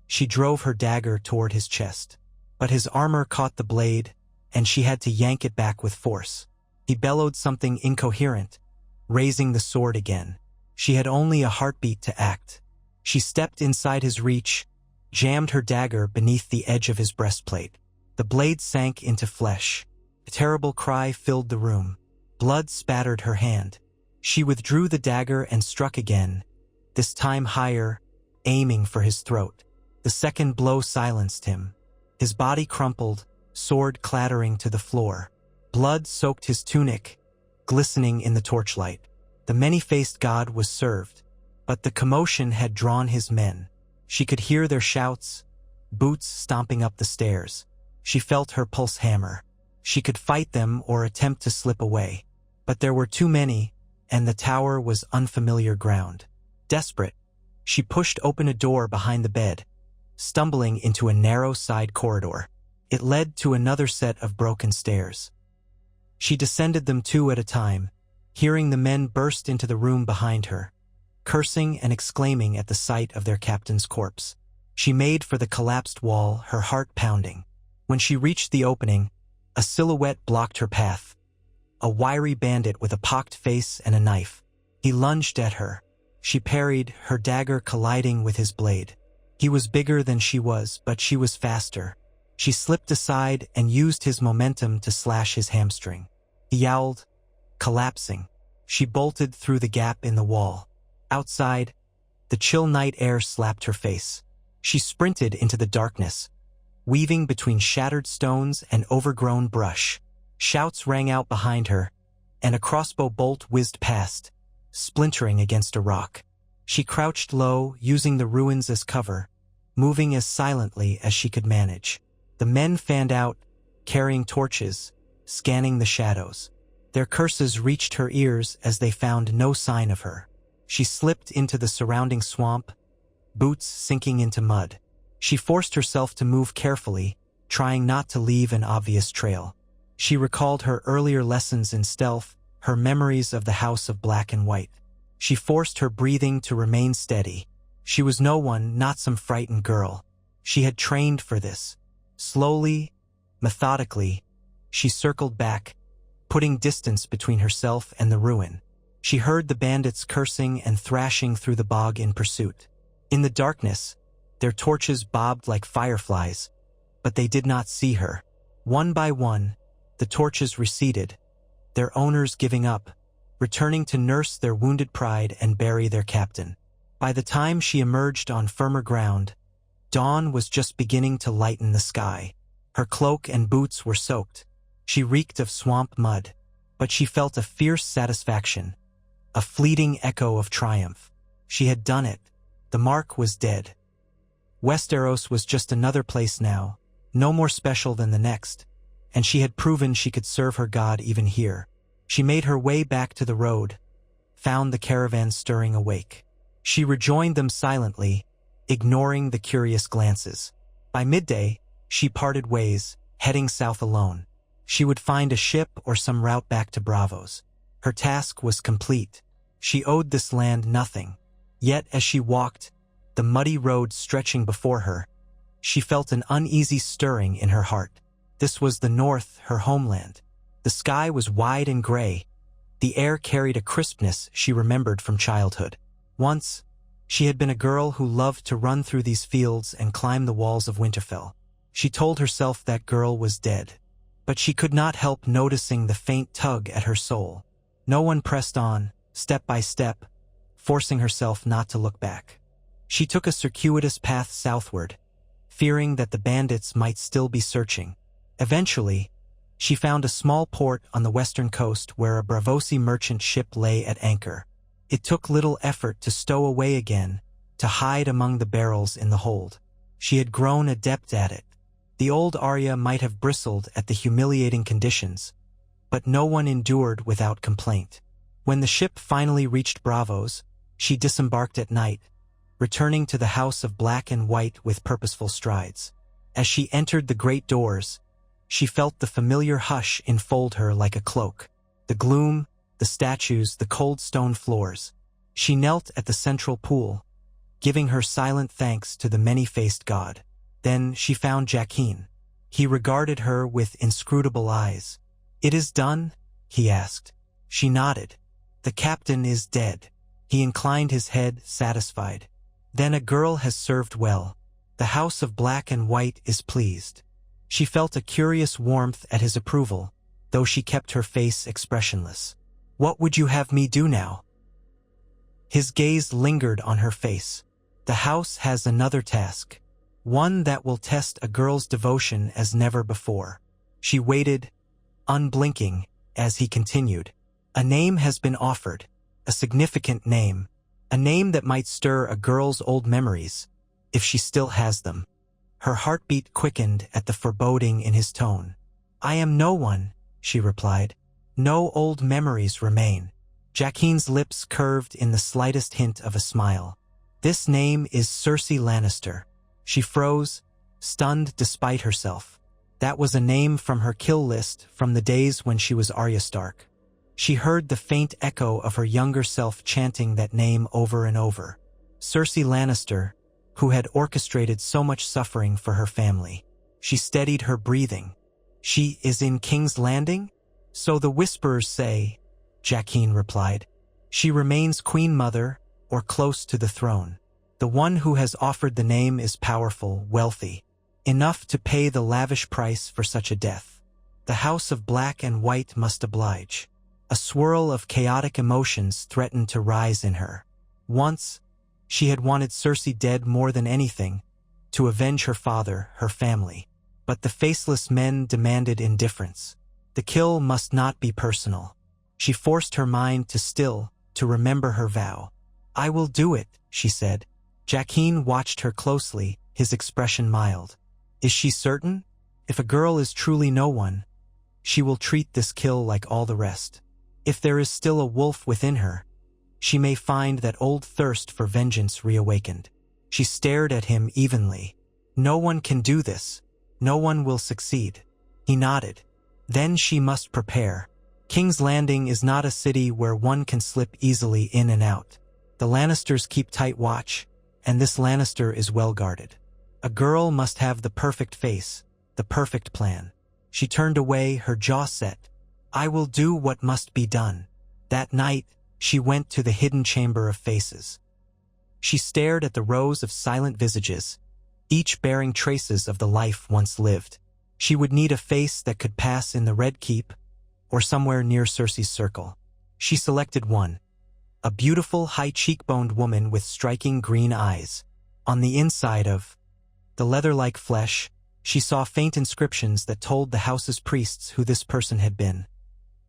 [SPEAKER 1] she drove her dagger toward his chest. But his armor caught the blade, and she had to yank it back with force. He bellowed something incoherent, raising the sword again. She had only a heartbeat to act. She stepped inside his reach, jammed her dagger beneath the edge of his breastplate. The blade sank into flesh. A terrible cry filled the room. Blood spattered her hand. She withdrew the dagger and struck again, this time higher, aiming for his throat. The second blow silenced him. His body crumpled, sword clattering to the floor. Blood soaked his tunic, glistening in the torchlight. The many-faced god was served, but the commotion had drawn his men. She could hear their shouts, boots stomping up the stairs. She felt her pulse hammer. She could fight them or attempt to slip away. But there were too many, and the tower was unfamiliar ground. Desperate, she pushed open a door behind the bed, stumbling into a narrow side corridor. It led to another set of broken stairs. She descended them two at a time, hearing the men burst into the room behind her, cursing and exclaiming at the sight of their captain's corpse. She made for the collapsed wall, her heart pounding. When she reached the opening, a silhouette blocked her path. A wiry bandit with a pocked face and a knife. He lunged at her. She parried, her dagger colliding with his blade. He was bigger than she was, but she was faster. She slipped aside and used his momentum to slash his hamstring. He yowled, collapsing. She bolted through the gap in the wall. Outside, the chill night air slapped her face. She sprinted into the darkness, weaving between shattered stones and overgrown brush. Shouts rang out behind her, and a crossbow bolt whizzed past, splintering against a rock. She crouched low, using the ruins as cover, moving as silently as she could manage. The men fanned out, carrying torches, scanning the shadows. Their curses reached her ears as they found no sign of her. She slipped into the surrounding swamp, boots sinking into mud. She forced herself to move carefully, trying not to leave an obvious trail. She recalled her earlier lessons in stealth, her memories of the House of Black and White. She forced her breathing to remain steady. She was no one, not some frightened girl. She had trained for this. Slowly, methodically, she circled back, putting distance between herself and the ruin. She heard the bandits cursing and thrashing through the bog in pursuit. In the darkness, their torches bobbed like fireflies, but they did not see her. One by one, the torches receded, their owners giving up, returning to nurse their wounded pride and bury their captain. By the time she emerged on firmer ground, dawn was just beginning to lighten the sky. Her cloak and boots were soaked. She reeked of swamp mud, but she felt a fierce satisfaction, a fleeting echo of triumph. She had done it. The mark was dead. Westeros was just another place now, no more special than the next, and she had proven she could serve her god even here. She made her way back to the road, found the caravan stirring awake. She rejoined them silently, ignoring the curious glances. By midday, she parted ways, heading south alone. She would find a ship or some route back to Bravos. Her task was complete. She owed this land nothing. Yet as she walked, the muddy road stretching before her, she felt an uneasy stirring in her heart. This was the north, her homeland. The sky was wide and gray, The air carried a crispness she remembered from childhood. Once, she had been a girl who loved to run through these fields and climb the walls of Winterfell. She told herself that girl was dead, but she could not help noticing the faint tug at her soul. No one pressed on, step by step, forcing herself not to look back. She took a circuitous path southward, fearing that the bandits might still be searching. Eventually, she found a small port on the western coast where a Braavosi merchant ship lay at anchor. It took little effort to stow away again, to hide among the barrels in the hold. She had grown adept at it. The old Arya might have bristled at the humiliating conditions, but no one endured without complaint. When the ship finally reached Braavos, she disembarked at night, returning to the House of Black and White with purposeful strides. As she entered the great doors, she felt the familiar hush enfold her like a cloak. The gloom, the statues, the cold stone floors. She knelt at the central pool, giving her silent thanks to the many-faced god. Then she found Jaqen. He regarded her with inscrutable eyes. "It is done?" he asked. She nodded. "The captain is dead." He inclined his head, satisfied. "Then a girl has served well. The House of Black and White is pleased." She felt a curious warmth at his approval, though she kept her face expressionless. "What would you have me do now?" His gaze lingered on her face. "The house has another task, one that will test a girl's devotion as never before." She waited, unblinking, as he continued. "A name has been offered, a significant name, a name that might stir a girl's old memories, if she still has them." Her heartbeat quickened at the foreboding in his tone. "I am no one," she replied. "No old memories remain." Jaqen's lips curved in the slightest hint of a smile. "This name is Cersei Lannister." She froze, stunned despite herself. That was a name from her kill list from the days when she was Arya Stark. She heard the faint echo of her younger self chanting that name over and over. Cersei Lannister, who had orchestrated so much suffering for her family. She steadied her breathing. "She is in King's Landing?" "So the whisperers say," Jaqen replied. "She remains Queen Mother, or close to the throne. The one who has offered the name is powerful, wealthy, enough to pay the lavish price for such a death. The House of Black and White must oblige." A swirl of chaotic emotions threatened to rise in her. Once, she had wanted Cersei dead more than anything, to avenge her father, her family. But the Faceless men demanded indifference. The kill must not be personal. She forced her mind to still, to remember her vow. "I will do it," she said. Jaqen watched her closely, his expression mild. "Is she certain? If a girl is truly no one, she will treat this kill like all the rest. If there is still a wolf within her, she may find that old thirst for vengeance reawakened." She stared at him evenly. "No one can do this. No one will succeed." He nodded. "Then she must prepare. King's Landing is not a city where one can slip easily in and out. The Lannisters keep tight watch, and this Lannister is well guarded. A girl must have the perfect face, the perfect plan." She turned away, her jaw set. "I will do what must be done." That night, she went to the hidden chamber of faces. She stared at the rows of silent visages, each bearing traces of the life once lived. She would need a face that could pass in the Red Keep, or somewhere near Cersei's circle. She selected one, a beautiful, high-cheekboned woman with striking green eyes. On the inside of the leather-like flesh, she saw faint inscriptions that told the house's priests who this person had been.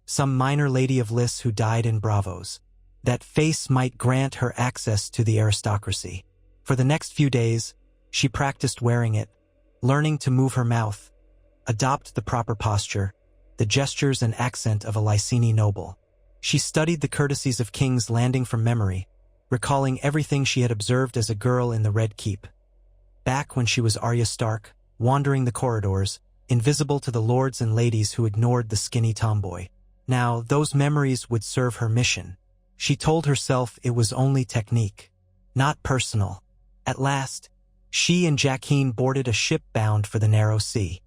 [SPEAKER 1] Some minor lady of Lys who died in Braavos. That face might grant her access to the aristocracy. For the next few days, she practiced wearing it, learning to move her mouth, adopt the proper posture, the gestures and accent of a Lyseni noble. She studied the courtesies of King's Landing from memory, recalling everything she had observed as a girl in the Red Keep. Back when she was Arya Stark, wandering the corridors, invisible to the lords and ladies who ignored the skinny tomboy. Now, those memories would serve her mission. She told herself it was only technique, not personal. At last, she and Jaqen boarded a ship bound for the Narrow Sea.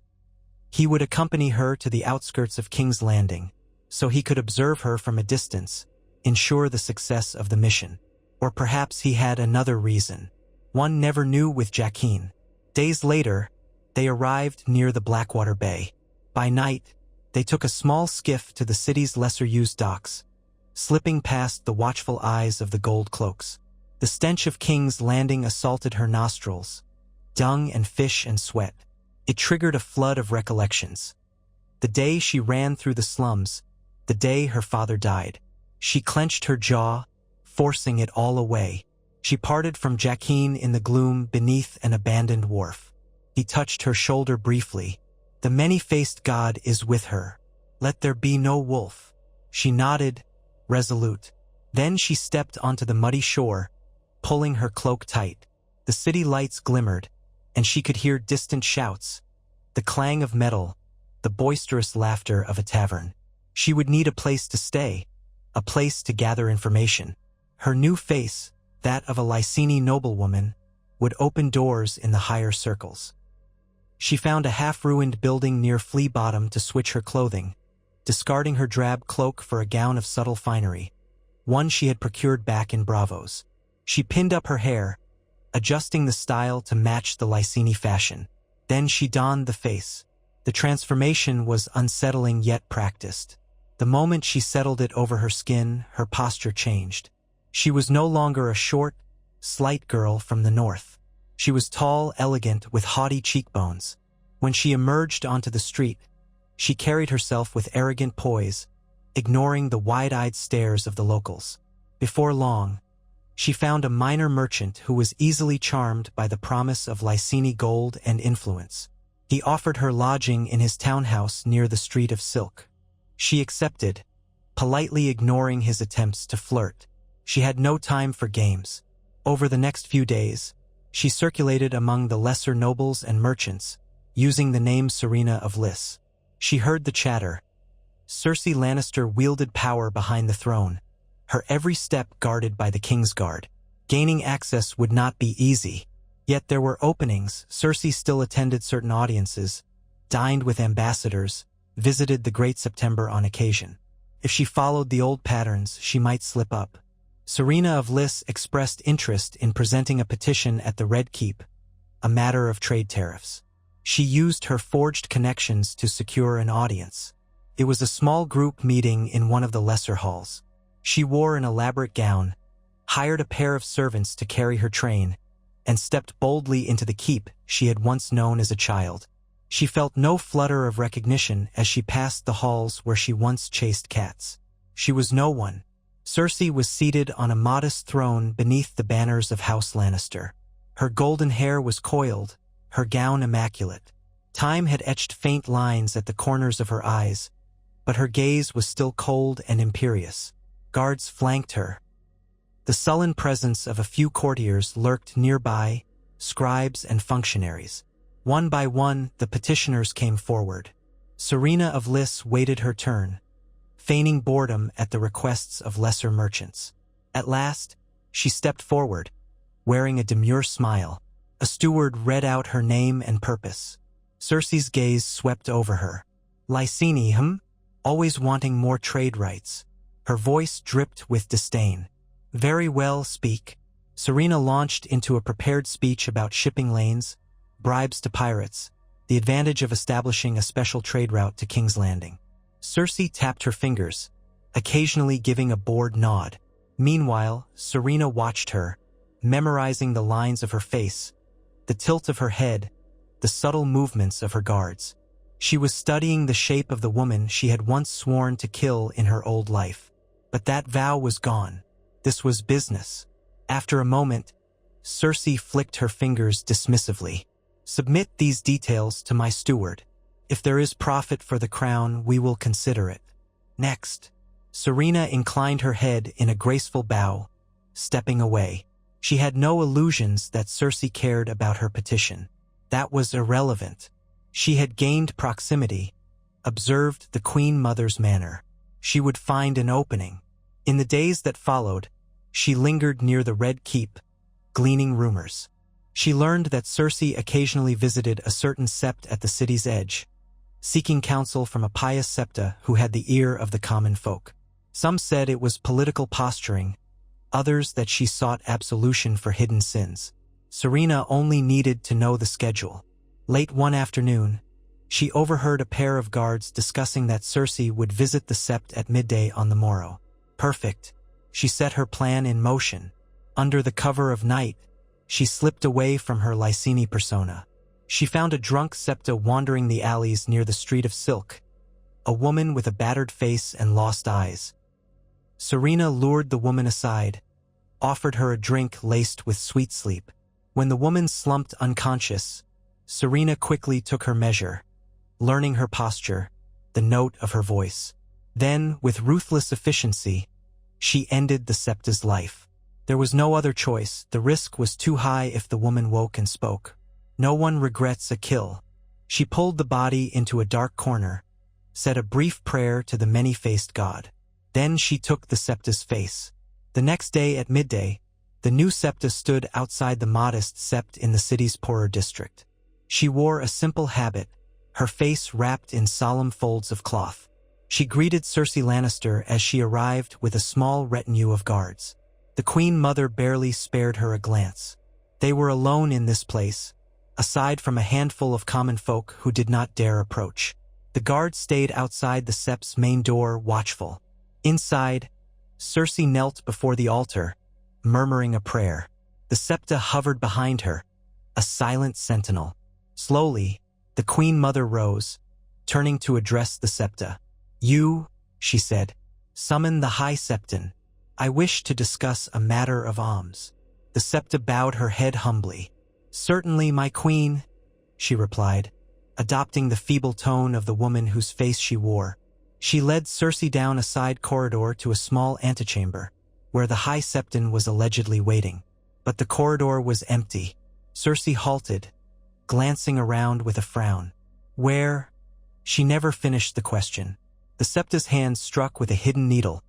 [SPEAKER 1] He would accompany her to the outskirts of King's Landing, so he could observe her from a distance, ensure the success of the mission. Or perhaps he had another reason. One never knew with Jaqen. Days later, they arrived near the Blackwater Bay. By night, they took a small skiff to the city's lesser-used docks, slipping past the watchful eyes of the gold cloaks. The stench of King's Landing assaulted her nostrils, dung and fish and sweat. It triggered a flood of recollections. The day she ran through the slums, the day her father died. She clenched her jaw, forcing it all away. She parted from Jaqen in the gloom beneath an abandoned wharf. He touched her shoulder briefly. The many-faced God is with her. Let there be no wolf. She nodded, resolute. Then she stepped onto the muddy shore, pulling her cloak tight. The city lights glimmered, and she could hear distant shouts, the clang of metal, the boisterous laughter of a tavern. She would need a place to stay, a place to gather information. Her new face, that of a Lycene noblewoman, would open doors in the higher circles. She found a half-ruined building near Flea Bottom to switch her clothing, discarding her drab cloak for a gown of subtle finery, one she had procured back in Bravos. She pinned up her hair, adjusting the style to match the Lycene fashion. Then she donned the face. The transformation was unsettling yet practiced. The moment she settled it over her skin, her posture changed. She was no longer a short, slight girl from the north. She was tall, elegant, with haughty cheekbones. When she emerged onto the street, she carried herself with arrogant poise, ignoring the wide-eyed stares of the locals. Before long, she found a minor merchant who was easily charmed by the promise of Lycene gold and influence. He offered her lodging in his townhouse near the Street of Silk. She accepted, politely ignoring his attempts to flirt. She had no time for games. Over the next few days, she circulated among the lesser nobles and merchants, using the name Serena of Lys. She heard the chatter. Cersei Lannister wielded power behind the throne, her every step guarded by the Kingsguard. Gaining access would not be easy. Yet there were openings. Cersei still attended certain audiences, dined with ambassadors, visited the Great September on occasion. If she followed the old patterns, she might slip up. Serena of Lys expressed interest in presenting a petition at the Red Keep, a matter of trade tariffs. She used her forged connections to secure an audience. It was a small group meeting in one of the lesser halls. She wore an elaborate gown, hired a pair of servants to carry her train, and stepped boldly into the keep she had once known as a child. She felt no flutter of recognition as she passed the halls where she once chased cats. She was no one. Cersei was seated on a modest throne beneath the banners of House Lannister. Her golden hair was coiled, her gown immaculate. Time had etched faint lines at the corners of her eyes, but her gaze was still cold and imperious. Guards flanked her. The sullen presence of a few courtiers lurked nearby, scribes and functionaries. One by one, the petitioners came forward. Serena of Lys waited her turn, feigning boredom at the requests of lesser merchants. At last, she stepped forward, wearing a demure smile. A steward read out her name and purpose. Cersei's gaze swept over her. Lycene, always wanting more trade rights. Her voice dripped with disdain. Very well, speak. Serena launched into a prepared speech about shipping lanes, bribes to pirates, the advantage of establishing a special trade route to King's Landing. Cersei tapped her fingers, occasionally giving a bored nod. Meanwhile, Serena watched her, memorizing the lines of her face, the tilt of her head, the subtle movements of her guards. She was studying the shape of the woman she had once sworn to kill in her old life. But that vow was gone. This was business. After a moment, Cersei flicked her fingers dismissively. Submit these details to my steward. If there is profit for the crown, we will consider it. Next, Serena inclined her head in a graceful bow, stepping away. She had no illusions that Cersei cared about her petition. That was irrelevant. She had gained proximity, observed the Queen Mother's manner. She would find an opening. In the days that followed, she lingered near the Red Keep, gleaning rumors. She learned that Cersei occasionally visited a certain sept at the city's edge, seeking counsel from a pious septa who had the ear of the common folk. Some said it was political posturing, others that she sought absolution for hidden sins. Serena only needed to know the schedule. Late one afternoon, she overheard a pair of guards discussing that Circe would visit the sept at midday on the morrow. Perfect. She set her plan in motion. Under the cover of night, she slipped away from her Lycene persona. She found a drunk septa wandering the alleys near the Street of Silk, a woman with a battered face and lost eyes. Serena lured the woman aside, offered her a drink laced with sweet sleep. When the woman slumped unconscious, Serena quickly took her measure, learning her posture, the note of her voice. Then, with ruthless efficiency, she ended the septa's life. There was no other choice. The risk was too high if the woman woke and spoke. No one regrets a kill. She pulled the body into a dark corner, said a brief prayer to the many-faced god. Then she took the septa's face. The next day at midday, the new septa stood outside the modest sept in the city's poorer district. She wore a simple habit, her face wrapped in solemn folds of cloth. She greeted Circe Lannister as she arrived with a small retinue of guards. The Queen Mother barely spared her a glance. They were alone in this place, aside from a handful of common folk who did not dare approach. The guards stayed outside the sept's main door, watchful. Inside, Circe knelt before the altar, murmuring a prayer. The septa hovered behind her, a silent sentinel. Slowly, the Queen Mother rose, turning to address the septa. "You," she said, "summon the High Septon. I wish to discuss a matter of alms." The septa bowed her head humbly. "Certainly, my queen," she replied, adopting the feeble tone of the woman whose face she wore. She led Circe down a side corridor to a small antechamber, where the High Septon was allegedly waiting. But the corridor was empty. Circe halted, glancing around with a frown. "Where?" She never finished the question. The septa's hand struck with a hidden needle,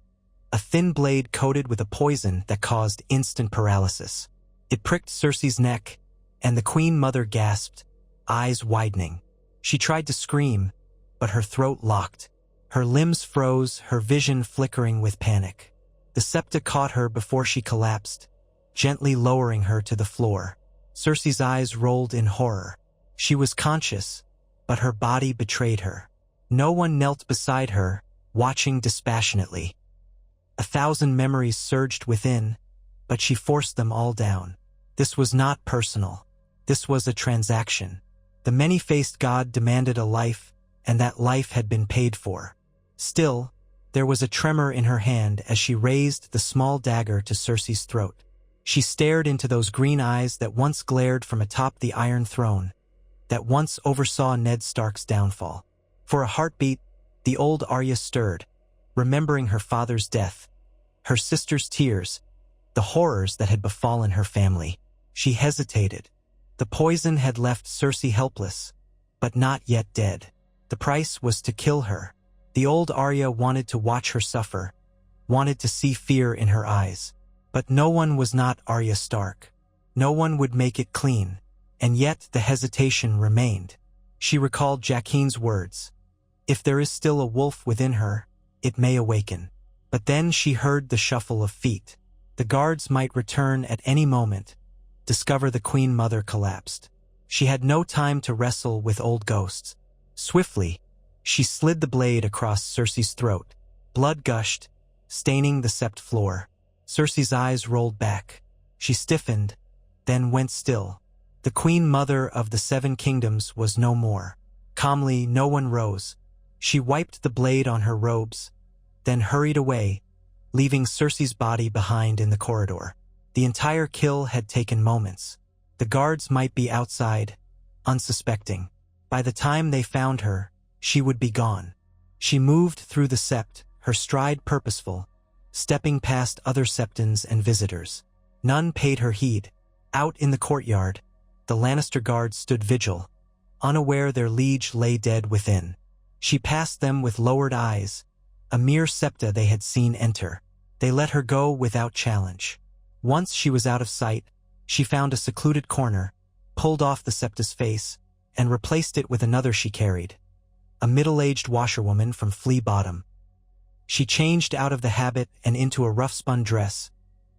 [SPEAKER 1] a thin blade coated with a poison that caused instant paralysis. It pricked Circe's neck, and the Queen Mother gasped, eyes widening. She tried to scream, but her throat locked. Her limbs froze, her vision flickering with panic. The septa caught her before she collapsed, gently lowering her to the floor. Circe's eyes rolled in horror. She was conscious, but her body betrayed her. No one knelt beside her, watching dispassionately. 1,000 memories surged within, but she forced them all down. This was not personal. This was a transaction. The many-faced god demanded a life, and that life had been paid for. Still, there was a tremor in her hand as she raised the small dagger to Circe's throat. She stared into those green eyes that once glared from atop the Iron Throne, that once oversaw Ned Stark's downfall. For a heartbeat, the old Arya stirred, remembering her father's death, her sister's tears, the horrors that had befallen her family. She hesitated. The poison had left Circe helpless, but not yet dead. The price was to kill her. The old Arya wanted to watch her suffer, wanted to see fear in her eyes. But no one was not Arya Stark. No one would make it clean, and yet the hesitation remained. She recalled Jaqen's words. If there is still a wolf within her, it may awaken. But then she heard the shuffle of feet. The guards might return at any moment, discover the Queen Mother collapsed. She had no time to wrestle with old ghosts. Swiftly, she slid the blade across Circe's throat. Blood gushed, staining the sept floor. Circe's eyes rolled back. She stiffened, then went still. The Queen Mother of the Seven Kingdoms was no more. Calmly, no one rose. She wiped the blade on her robes, then hurried away, leaving Circe's body behind in the corridor. The entire kill had taken moments. The guards might be outside, unsuspecting. By the time they found her, she would be gone. She moved through the sept, her stride purposeful, stepping past other septons and visitors. None paid her heed. Out in the courtyard, the Lannister guards stood vigil, unaware their liege lay dead within. She passed them with lowered eyes, a mere septa they had seen enter. They let her go without challenge. Once she was out of sight, she found a secluded corner, pulled off the septa's face, and replaced it with another she carried. a middle-aged washerwoman from Flea Bottom. She changed out of the habit and into a rough-spun dress,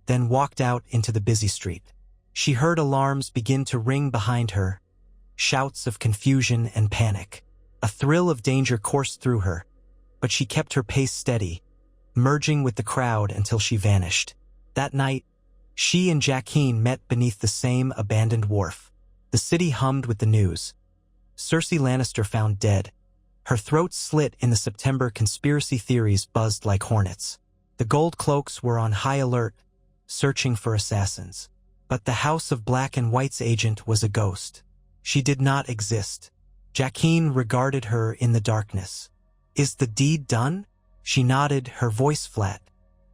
[SPEAKER 1] then walked out into the busy street. She heard alarms begin to ring behind her, shouts of confusion and panic. A thrill of danger coursed through her, but she kept her pace steady, merging with the crowd until she vanished. That night, she and Jaqen met beneath the same abandoned wharf. The city hummed with the news. Cersei Lannister found dead. Her throat slit in the September. Conspiracy theories buzzed like hornets. The Gold Cloaks were on high alert, searching for assassins. But the House of Black and White's agent was a ghost. She did not exist. Jaqen regarded her in the darkness. "Is the deed done?" She nodded, her voice flat.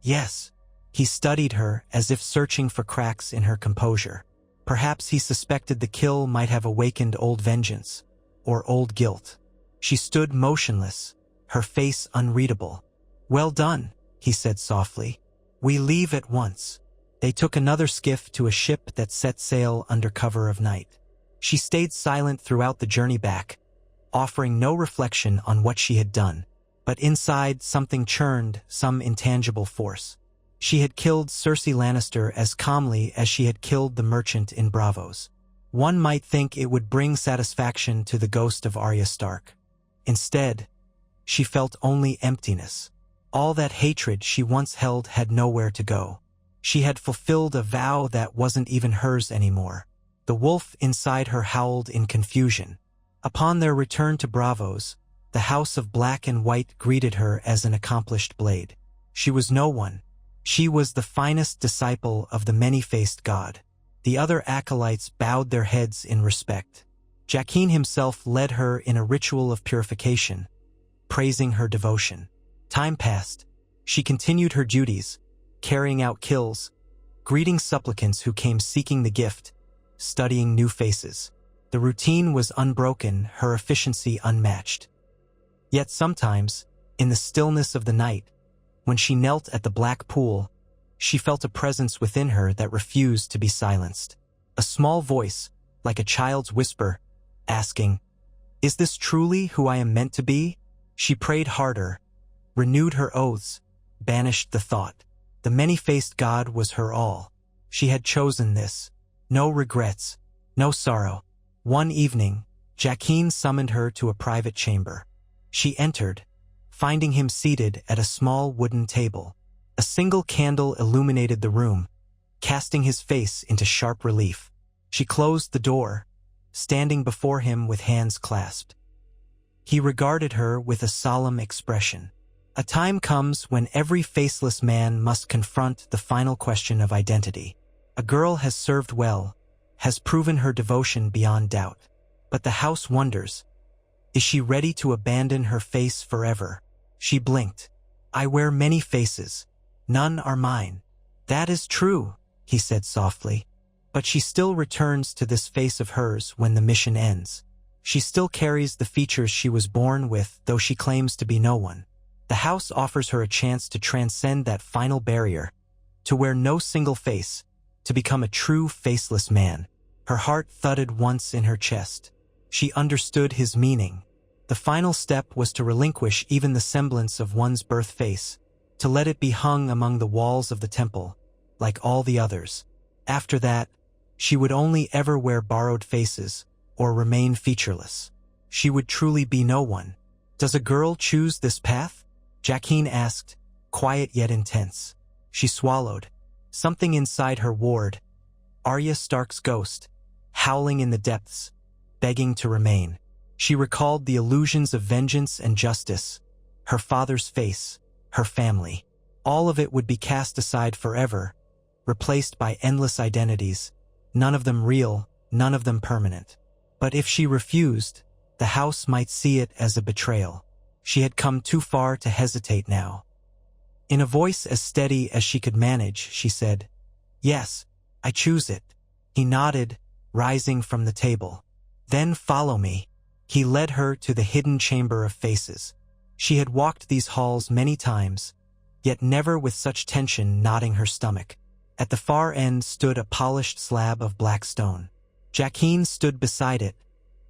[SPEAKER 1] "Yes." He studied her as if searching for cracks in her composure. Perhaps he suspected the kill might have awakened old vengeance, or old guilt. She stood motionless, her face unreadable. "Well done," he said softly. "We leave at once." They took another skiff to a ship that set sail under cover of night. She stayed silent throughout the journey back, offering no reflection on what she had done. But inside, something churned, some intangible force. She had killed Cersei Lannister as calmly as she had killed the merchant in Bravos. One might think it would bring satisfaction to the ghost of Arya Stark. Instead, she felt only emptiness. All that hatred she once held had nowhere to go. She had fulfilled a vow that wasn't even hers anymore. The wolf inside her howled in confusion. Upon their return to Bravos, the House of Black and White greeted her as an accomplished blade. She was no one. She was the finest disciple of the many-faced god. The other acolytes bowed their heads in respect. Jaqen himself led her in a ritual of purification, praising her devotion. Time passed. She continued her duties, carrying out kills, greeting supplicants who came seeking the gift, studying new faces. The routine was unbroken, her efficiency unmatched. Yet sometimes, in the stillness of the night, when she knelt at the black pool, she felt a presence within her that refused to be silenced. A small voice, like a child's whisper, asking, "Is this truly who I am meant to be?" She prayed harder, renewed her oaths, banished the thought. The many-faced god was her all. She had chosen this. No regrets, no sorrow. One evening, Jaqen summoned her to a private chamber. She entered, finding him seated at a small wooden table. A single candle illuminated the room, casting his face into sharp relief. She closed the door, standing before him with hands clasped. He regarded her with a solemn expression. A time comes when every faceless man must confront the final question of identity. A girl has served well, has proven her devotion beyond doubt. But the house wonders, is she ready to abandon her face forever? She blinked. "I wear many faces. None are mine." "That is true," he said softly. "But she still returns to this face of hers when the mission ends. She still carries the features she was born with, though she claims to be no one." The house offers her a chance to transcend that final barrier, to wear no single face, to become a true faceless man. Her heart thudded once in her chest. She understood his meaning. The final step was to relinquish even the semblance of one's birth face, to let it be hung among the walls of the temple, like all the others. After that, she would only ever wear borrowed faces, or remain featureless. She would truly be no one. "Does a girl choose this path?" Jaqen asked, quiet yet intense. She swallowed. Something inside her warred. Arya Stark's ghost, howling in the depths, begging to remain. She recalled the illusions of vengeance and justice, her father's face, her family. All of it would be cast aside forever, replaced by endless identities, none of them real, none of them permanent. But if she refused, the house might see it as a betrayal. She had come too far to hesitate now. In a voice as steady as she could manage, she said, "Yes, I choose it." He nodded, rising from the table. "Then follow me." He led her to the hidden chamber of faces. She had walked these halls many times, yet never with such tension knotting her stomach. At the far end stood a polished slab of black stone. Jaqen stood beside it,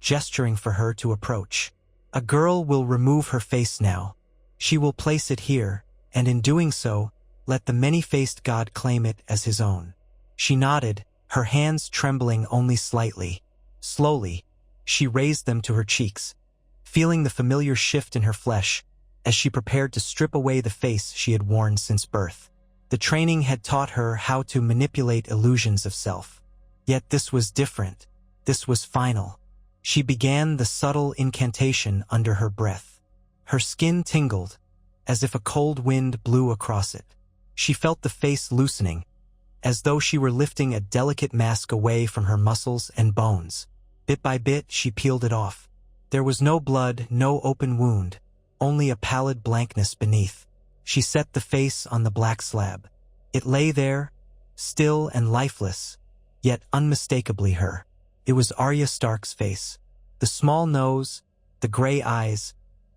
[SPEAKER 1] gesturing for her to approach. A girl will remove her face now. She will place it here, and in doing so, let the many-faced god claim it as his own. She nodded, her hands trembling only slightly. Slowly, she raised them to her cheeks, feeling the familiar shift in her flesh as she prepared to strip away the face she had worn since birth. The training had taught her how to manipulate illusions of self. Yet this was different. This was final. She began the subtle incantation under her breath. Her skin tingled, as if a cold wind blew across it. She felt the face loosening, as though she were lifting a delicate mask away from her muscles and bones. Bit by bit, she peeled it off. There was no blood, no open wound, only a pallid blankness beneath. She set the face on the black slab. It lay there, still and lifeless, yet unmistakably her. It was Arya Stark's face. The small nose, the gray eyes,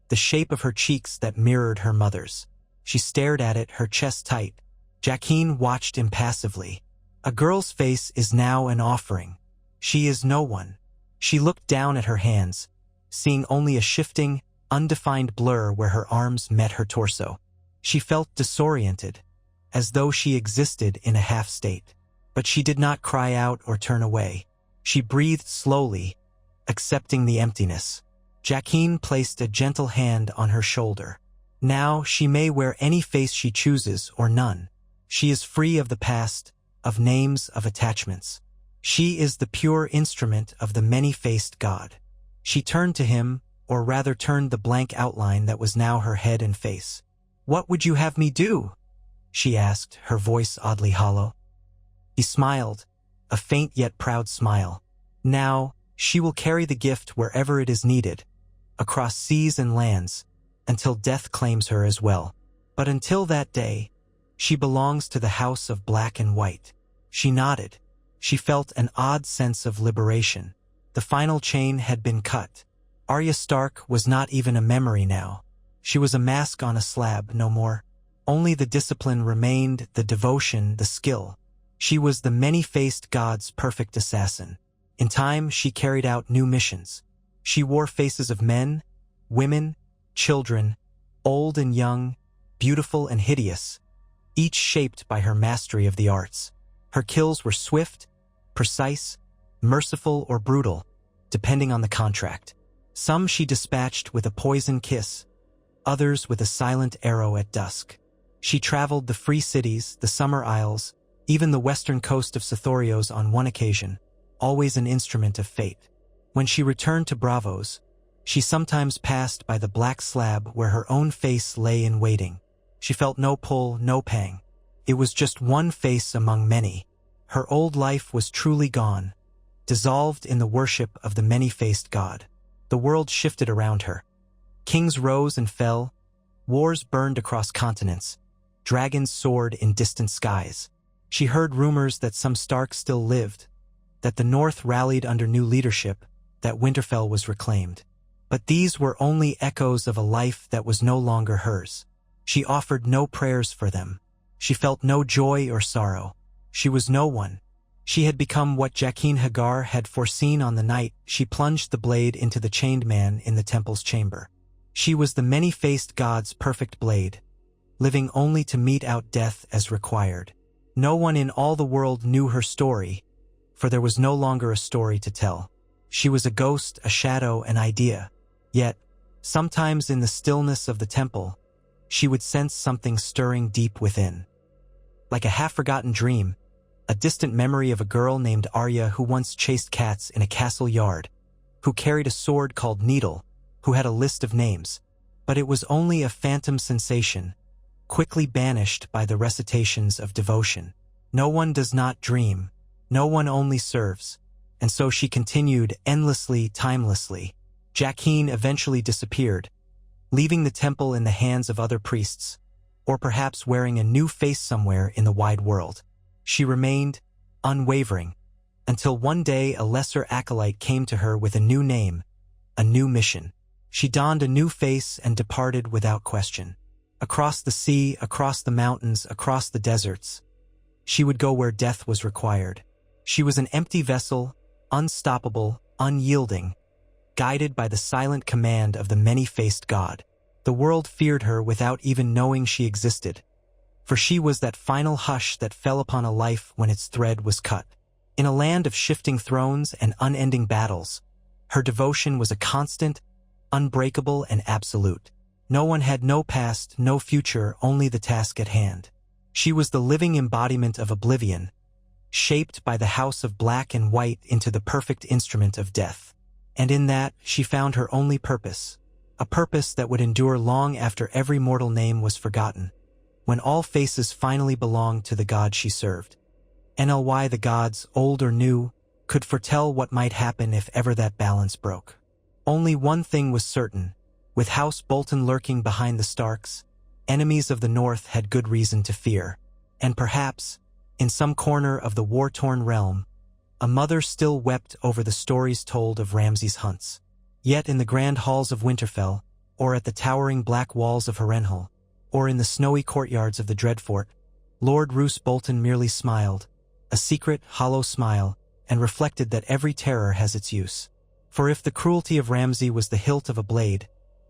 [SPEAKER 1] the shape of her cheeks that mirrored her mother's. She stared at it, her chest tight. Jaqen watched impassively. A girl's face is now an offering. She is no one. She looked down at her hands, seeing only a shifting, undefined blur where her arms met her torso. She felt disoriented, as though she existed in a half-state. But she did not cry out or turn away. She breathed slowly, accepting the emptiness. Jaqen placed a gentle hand on her shoulder. Now she may wear any face she chooses or none. She is free of the past, of names, of attachments. She is the pure instrument of the many-faced god. She turned to him, or rather turned the blank outline that was now her head and face. "What would you have me do?" she asked, her voice oddly hollow. He smiled, a faint yet proud smile. "Now, she will carry the gift wherever it is needed, across seas and lands, until death claims her as well. But until that day, she belongs to the house of black and white." She nodded. She felt an odd sense of liberation. The final chain had been cut. Arya Stark was not even a memory now. She was a mask on a slab, no more. Only the discipline remained, the devotion, the skill. She was the many-faced god's perfect assassin. In time, she carried out new missions. She wore faces of men, women, children, old and young, beautiful and hideous, each shaped by her mastery of the arts. Her kills were swift, precise, merciful or brutal, depending on the contract. Some she dispatched with a poison kiss, others with a silent arrow at dusk. She traveled the free cities, the summer isles, even the western coast of Sithorios on one occasion, always an instrument of fate. When she returned to Bravos, she sometimes passed by the black slab where her own face lay in waiting. She felt no pull, no pang. It was just one face among many. Her old life was truly gone, dissolved in the worship of the many-faced god. The world shifted around her. Kings rose and fell, wars burned across continents, dragons soared in distant skies. She heard rumors that some Stark still lived, that the North rallied under new leadership, that Winterfell was reclaimed. But these were only echoes of a life that was no longer hers. She offered no prayers for them. She felt no joy or sorrow. She was no one. She had become what Jaqen Hagar had foreseen on the night she plunged the blade into the chained man in the temple's chamber. She was the many-faced god's perfect blade, living only to mete out death as required. No one in all the world knew her story, for there was no longer a story to tell. She was a ghost, a shadow, an idea. Yet, sometimes in the stillness of the temple, she would sense something stirring deep within. Like a half-forgotten dream, a distant memory of a girl named Arya who once chased cats in a castle yard, who carried a sword called Needle, who had a list of names. But it was only a phantom sensation, quickly banished by the recitations of devotion. No one does not dream, no one only serves. And so she continued endlessly, timelessly. Jaqen eventually disappeared, leaving the temple in the hands of other priests, or perhaps wearing a new face somewhere in the wide world. She remained unwavering, until one day a lesser acolyte came to her with a new name, a new mission. She donned a new face and departed without question. Across the sea, across the mountains, across the deserts, she would go where death was required. She was an empty vessel, unstoppable, unyielding, guided by the silent command of the many-faced god. The world feared her without even knowing she existed, for she was that final hush that fell upon a life when its thread was cut. In a land of shifting thrones and unending battles, her devotion was a constant, unbreakable, and absolute. No one had no past, no future, only the task at hand. She was the living embodiment of oblivion, shaped by the house of black and white into the perfect instrument of death. And in that, she found her only purpose, a purpose that would endure long after every mortal name was forgotten, when all faces finally belonged to the god she served. NLY the gods, old or new, could foretell what might happen if ever that balance broke. Only one thing was certain: with House Bolton lurking behind the Starks, enemies of the North had good reason to fear. And perhaps, in some corner of the war-torn realm, a mother still wept over the stories told of Ramsay's hunts. Yet in the grand halls of Winterfell, or at the towering black walls of Harrenhal, or in the snowy courtyards of the Dreadfort, Lord Roose Bolton merely smiled, a secret, hollow smile, and reflected that every terror has its use. For if the cruelty of Ramsay was the hilt of a blade,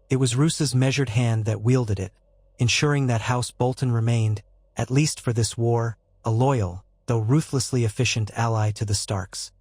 [SPEAKER 1] it was Roose's measured hand that wielded it, ensuring that House Bolton remained, at least for this war, a loyal, though ruthlessly efficient ally to the Starks.